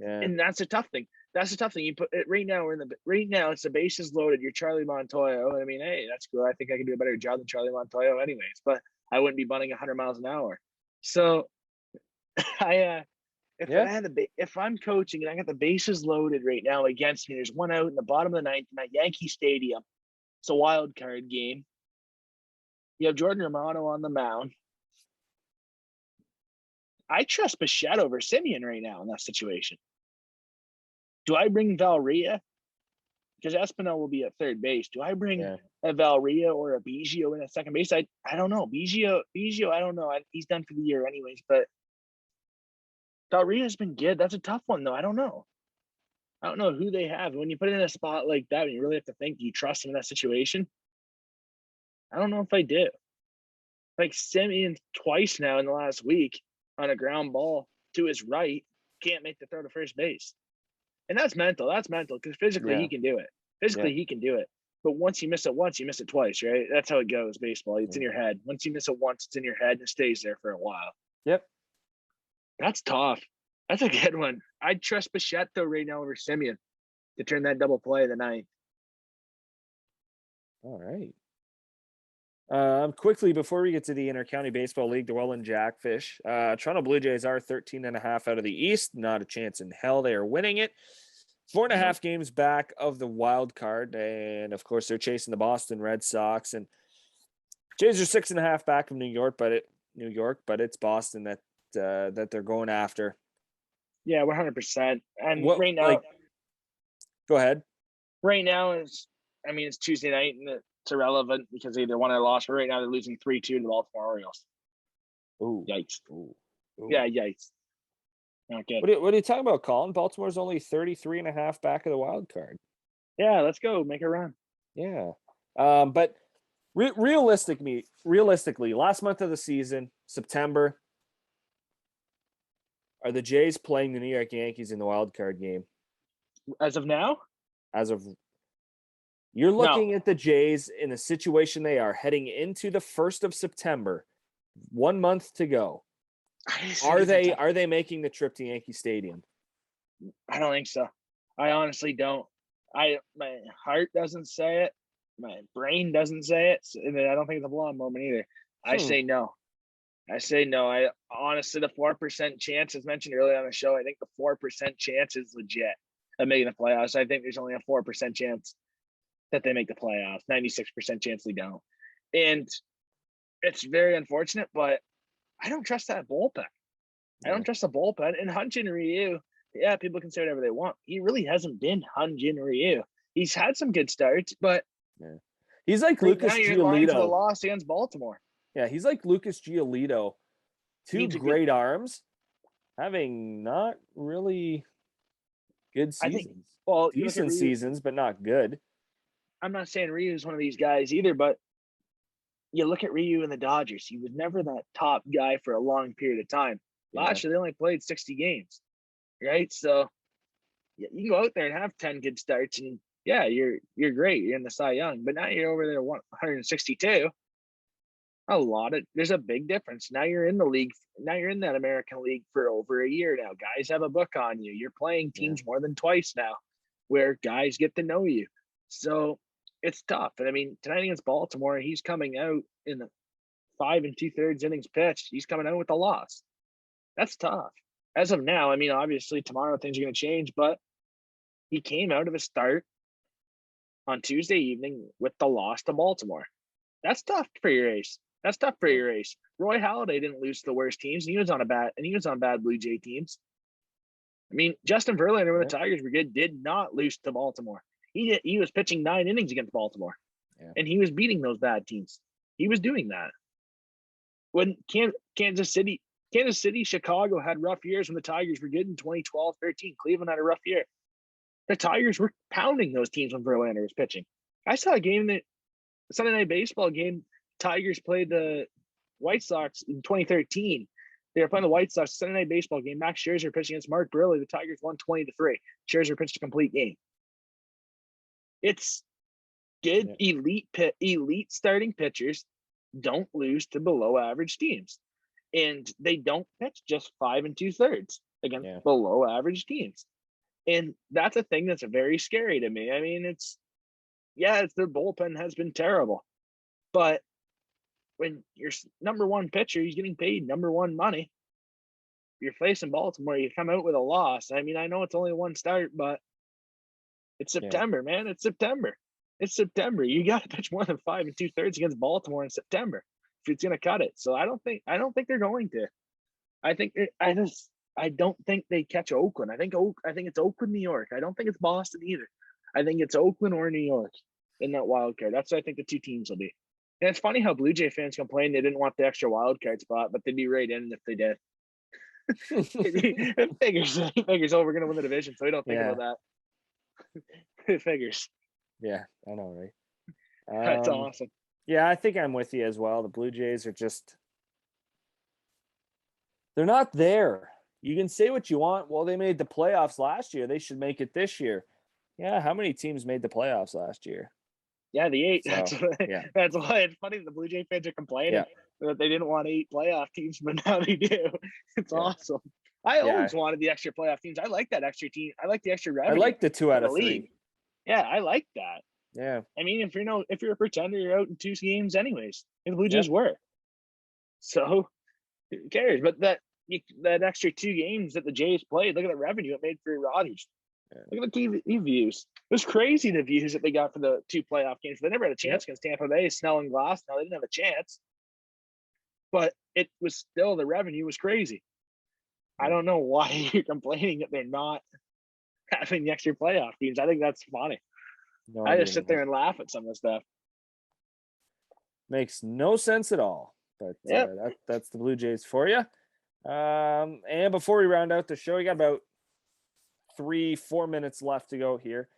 And that's a tough thing. That's the tough thing. You put it right now. It's the bases loaded. You're Charlie Montoyo. I mean, hey, that's cool. I think I can do a better job than Charlie Montoyo, anyways. But I wouldn't be bunting 100 miles an hour. So, if I'm coaching and I got the bases loaded right now against me, there's one out in the bottom of the ninth in that Yankee Stadium. It's a wild card game. You have Jordan Romano on the mound. I trust Bichette over Semien right now in that situation. Do I bring Valria? Because Espinal will be at third base. Do I bring a Valria or a Biggio in at second base? I don't know. Biggio, I don't know. He's done for the year anyways, but Valria's been good. That's a tough one, though. I don't know. I don't know who they have. When you put it in a spot like that, and you really have to think, do you trust him in that situation? I don't know if I do. Like, Semien twice now in the last week on a ground ball to his right, can't make the throw to first base. And that's mental. That's mental because physically he can do it. He can do it. But once you miss it once, you miss it twice, right? That's how it goes, baseball. It's in your head. Once you miss it once, it's in your head and it stays there for a while. Yep. That's tough. That's a good one. I'd trust Bichette, though, right now over Semien to turn that double play of the ninth. All right. Quickly, before we get to the Inter-County Baseball League, the Welland Jackfish, Toronto Blue Jays are 13.5 out of the East. Not a chance in hell they are winning it. 4.5 games back of the wild card. And, of course, they're chasing the Boston Red Sox. And Jays are 6.5 back of New York, but it's Boston that they're going after. Yeah, 100%. And What, right now, go ahead. Right now it's Tuesday night and it's irrelevant because either won or lost. But right now they're losing 3-2 to the Baltimore Orioles. Ooh, Yikes! Ooh. Yeah, yikes. Not good. What are you talking about, Colin? Baltimore's only 33.5 back of the wild card. Yeah, let's go make a run. Yeah, but realistically, last month of the season, September, are the Jays playing the New York Yankees in the wild card game? As of now, you're looking at the Jays in the situation they are heading into the 1st of September, 1 month to go. Are they making the trip to Yankee Stadium? I don't think so. I honestly don't. My heart doesn't say it. My brain doesn't say it. And I don't think it's a blowout moment either. I say no. I honestly, the 4% chance, as mentioned earlier on the show, I think the 4% chance is legit of making the playoffs. I think there's only a 4% chance that they make the playoffs. 96% chance they don't. And it's very unfortunate, but I don't trust that bullpen. I don't trust the bullpen. And Hyun-Jin Ryu, yeah, people can say whatever they want. He really hasn't been Hyun-Jin Ryu. He's had some good starts, but he's like Lucas Giolito. The loss against Baltimore. Yeah, he's like Lucas Giolito. Two great arms, having not really good seasons. Decent seasons, but not good. I'm not saying Ryu is one of these guys either, but you look at Ryu and the Dodgers. He was never that top guy for a long period of time. Last year, they only played 60 games, right? So you can go out there and have 10 good starts, and yeah, you're great. You're in the Cy Young, but now you're over there 162. There's a big difference. Now you're in the league. Now you're in that American League for over a year now. Guys have a book on you. You're playing teams more than twice now, where guys get to know you. So it's tough. And I mean, tonight against Baltimore, he's coming out in the 5 2/3 innings pitched. He's coming out with a loss. That's tough. As of now, I mean, obviously tomorrow things are going to change, but he came out of a start on Tuesday evening with the loss to Baltimore. That's tough for your ace. Roy Halladay didn't lose to the worst teams, and he was on bad Blue Jay teams. I mean, Justin Verlander, when the Tigers were good, did not lose to Baltimore. He was pitching 9 innings against Baltimore, and he was beating those bad teams. He was doing that. When Kansas City, Chicago had rough years when the Tigers were good in 2012-13. Cleveland had a rough year. The Tigers were pounding those teams when Verlander was pitching. I saw a game Sunday Night Baseball game. Tigers played the White Sox in 2013. They were playing the White Sox Sunday Night Baseball game. Max Scherzer pitching against Mark Buehrle. The Tigers won 20-3. Scherzer pitched a complete game. It's good. Elite starting pitchers don't lose to below average teams, and they don't pitch just 5 2/3 against below average teams. And that's a thing that's very scary to me. I mean, it's their bullpen has been terrible, but when your number one pitcher, he's getting paid number one money. You're facing Baltimore, you come out with a loss. I mean, I know it's only one start, but it's September, man. It's September. You got to pitch more than 5 2/3 against Baltimore in September if it's going to cut it. So I don't think they're going to. I don't think they catch Oakland. I think it's Oakland, New York. I don't think it's Boston either. I think it's Oakland or New York in that wild card. That's what I think the two teams will be. And it's funny how Blue Jay fans complain they didn't want the extra wild card spot, but they'd be right in if they did. It figures. Oh, we're gonna win the division, so we don't think about that. It figures. Yeah, I know, right? That's awesome. Yeah, I think I'm with you as well. The Blue Jays are they're not there. You can say what you want. Well, they made the playoffs last year. They should make it this year. Yeah, how many teams made the playoffs last year? Yeah, the 8. So, that's why it's funny the Blue Jay fans are complaining that they didn't want 8 playoff teams, but now they do. It's awesome. I always wanted the extra playoff teams. I like that extra team. I like the extra revenue. I like the 2 out of 3. Yeah, I like that. Yeah. I mean, if you're a pretender, you're out in 2 games anyways. And the Blue Jays were. So who cares? But that extra 2 games that the Jays played, look at the revenue it made for Rogers. Look at the TV views. It was crazy, the views that they got for the 2 playoff games. They never had a chance against Tampa Bay, Snell and Glass. Now they didn't have a chance. But it was still, the revenue was crazy. I don't know why you're complaining that they're not having the extra playoff games. I think that's funny. No I idea just sit what there and laugh at some of the stuff. makes no sense at all. But that's the Blue Jays for you. And before we round out the show, we got about 3-4 minutes left to go here.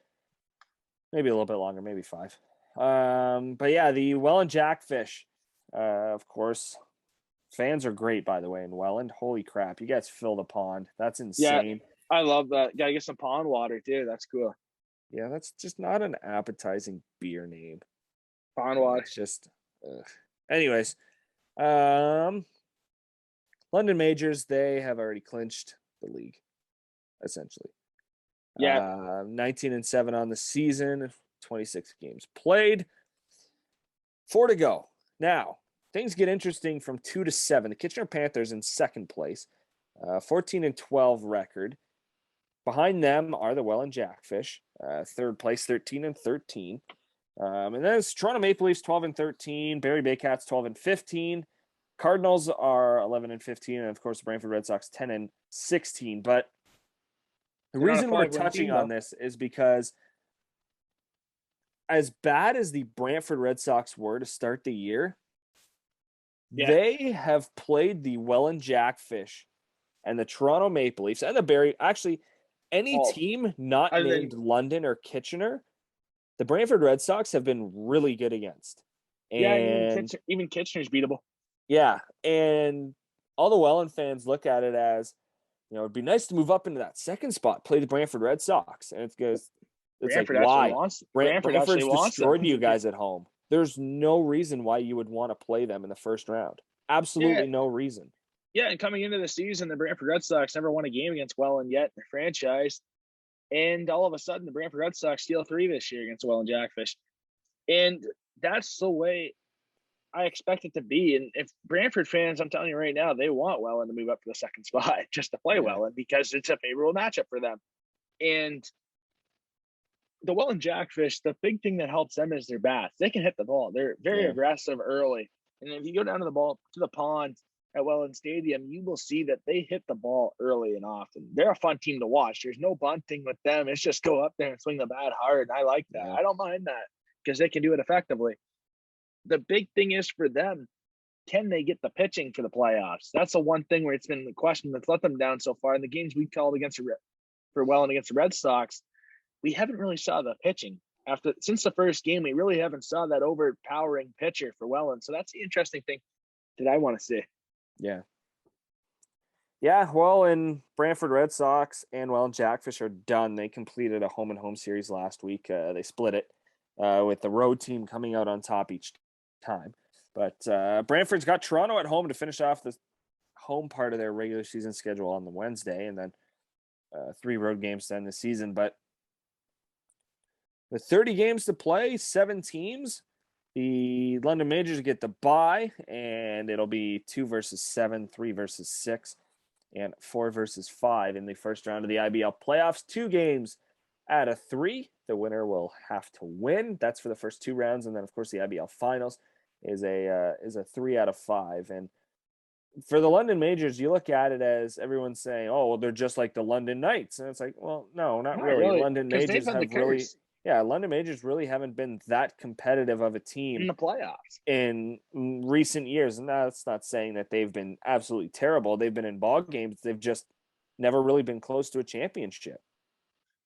Maybe a little bit longer, maybe 5. But yeah, the Welland Jackfish, of course. Fans are great, by the way, in Welland. Holy crap, you guys fill the pond. That's insane. Yeah, I love that. Gotta get some pond water too. That's cool. Yeah, that's just not an appetizing beer name. Pond water. It's just anyways. London Majors, they have already clinched the league, essentially. Yeah. 19-7 on the season, 26 games played. 4 to go. Now, things get interesting from 2 to 7. The Kitchener Panthers in second place, 14-12 record. Behind them are the Welland Jackfish, third place, 13-13. And then it's Toronto Maple Leafs, 12-13. Barrie Baycats, 12-15. Cardinals are 11-15, and of course the Brantford Red Sox 10-16. But the reason we're touching on this is because as bad as the Brantford Red Sox were to start the year, they have played the Welland Jackfish and the Toronto Maple Leafs and the Barrie. Actually, any team not named London or Kitchener, the Brantford Red Sox have been really good against. And even Kitchener's beatable. Yeah, and all the Welland fans look at it as, it'd be nice to move up into that second spot, play the Brantford Red Sox, and it's Brantford like, why? Brantford's destroyed you guys at home. There's no reason why you would want to play them in the first round. Absolutely no reason. Yeah, and coming into the season, the Brantford Red Sox never won a game against Welland yet in the franchise. And all of a sudden, the Brantford Red Sox steal 3 this year against Welland Jackfish. And that's the way I expect it to be. And if Brantford fans, I'm telling you right now, they want Welland to move up to the second spot just to play Welland because it's a favorable matchup for them. And the Welland Jackfish, the big thing that helps them is their bats. They can hit the ball. They're very aggressive early. And if you go down to the pond at Welland Stadium, you will see that they hit the ball early and often. They're a fun team to watch. There's no bunting with them. It's just go up there and swing the bat hard. And I like that. I don't mind that because they can do it effectively. The big thing is for them, can they get the pitching for the playoffs? That's the one thing where it's been the question that's let them down so far. In the games we called for Welland against the Red Sox, we haven't really saw the pitching. Since the first game, we really haven't saw that overpowering pitcher for Welland. So that's the interesting thing that I want to see. Yeah. Yeah, well, and Brantford Red Sox and Welland Jackfish are done. They completed a home-and-home series last week. They split it with the road team coming out on top each time. But Brantford's got Toronto at home to finish off the home part of their regular season schedule on the Wednesday, and then 3 road games to end the season. But with 30 games to play, 7 teams, the London Majors get the bye, and it'll be 2 versus 7, 3 versus 6, and 4 versus 5 in the first round of the IBL playoffs. 2 games out of 3. The winner will have to win. That's for the first 2 rounds, and then of course the IBL finals is a 3 out of 5. And for the London Majors, you look at it as everyone's saying, "Oh, well, they're just like the London Knights," and it's like, well, no, not really. London Majors have really. Yeah, London Majors really haven't been that competitive of a team in the playoffs in recent years. And that's not saying that they've been absolutely terrible. They've been in ball games. They've just never really been close to a championship.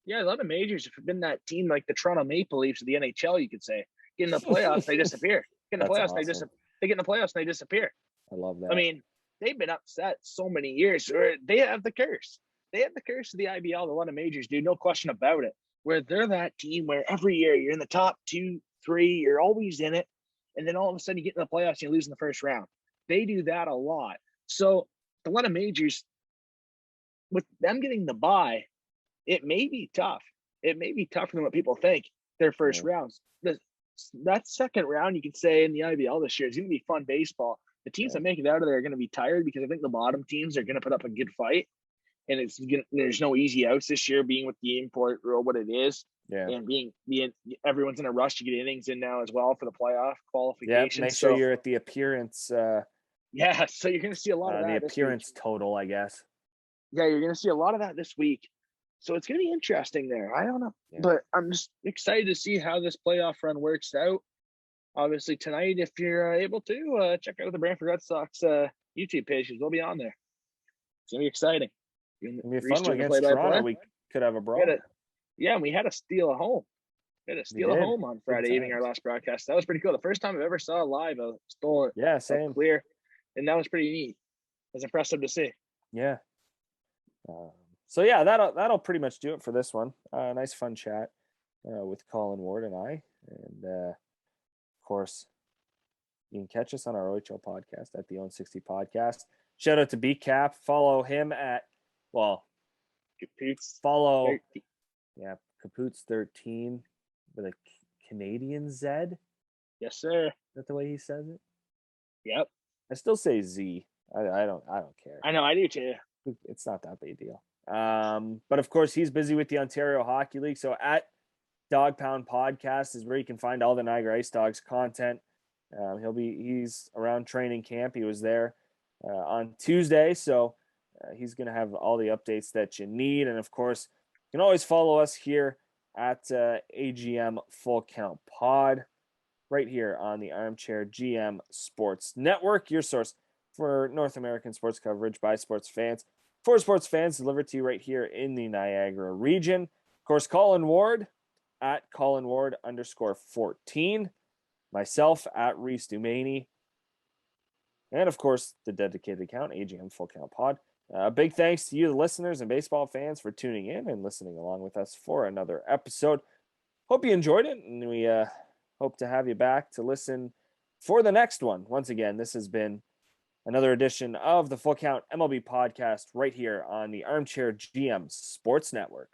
Yeah, London Majors have been that team like the Toronto Maple Leafs of the NHL, you could say. Get in the playoffs, they disappear. Get in the playoffs, awesome. They get in the playoffs, and they disappear. I love that. I mean, they've been upset so many years. They have the curse. They have the curse of the IBL, the London Majors, dude. No question about it. Where they're that team where every year you're in the top 2, 3, you're always in it. And then all of a sudden you get in the playoffs and you lose in the first round. They do that a lot. So the London Majors, with them getting the bye, it may be tough. It may be tougher than what people think. their first rounds. That second round, you could say, in the IBL this year is going to be fun baseball. The teams that make it out of there are going to be tired because I think the bottom teams are going to put up a good fight. And there's no easy outs this year, being with the import rule what it is. Yeah. And being everyone's in a rush to get innings in now as well for the playoff qualification. Yeah, make sure you're at the appearance. So you're going to see a lot of that. The appearance total, I guess. Yeah, you're going to see a lot of that this week. So it's going to be interesting there. I don't know. Yeah. But I'm just excited to see how this playoff run works out. Obviously, tonight, if you're able to, check out the Brantford Red Sox YouTube page, because we'll be on there. It's going to be exciting. It's going to be a fun one against Toronto. We could have a brawl. We had to steal a home. We had to steal a home on Friday evening, our last broadcast. That was pretty cool. The first time I've ever saw live a stole same. Clear. And that was pretty neat. It was impressive to see. Yeah. So yeah, that'll pretty much do it for this one. Nice fun chat with Colin Ward and I, and of course, you can catch us on our OHL podcast at the Own 60 Podcast. Shout out to BCAP. Follow him at Capoots. Follow 13. Capoots 13 with a Canadian Z. Yes, sir. Is that the way he says it? Yep. I still say Z. I don't care. I know, I do too. It's not that big a deal. But of course, he's busy with the Ontario Hockey League. So at Dog Pound Podcast is where you can find all the Niagara Ice Dogs content. He's around training camp. He was there on Tuesday, so he's going to have all the updates that you need. And of course, you can always follow us here at AGM Full Count Pod, right here on the Armchair GM Sports Network, your source for North American sports coverage by sports fans, for sports fans, delivered to you right here in the Niagara region. Of course, Colin Ward at Colin Ward _14, myself at Reece Dumaney, and of course, the dedicated account, AGM Full Count Pod. Big thanks to you, the listeners and baseball fans, for tuning in and listening along with us for another episode. Hope you enjoyed it, and we hope to have you back to listen for the next one. Once again, this has been another edition of the Full Count MLB podcast right here on the Armchair GM Sports Network.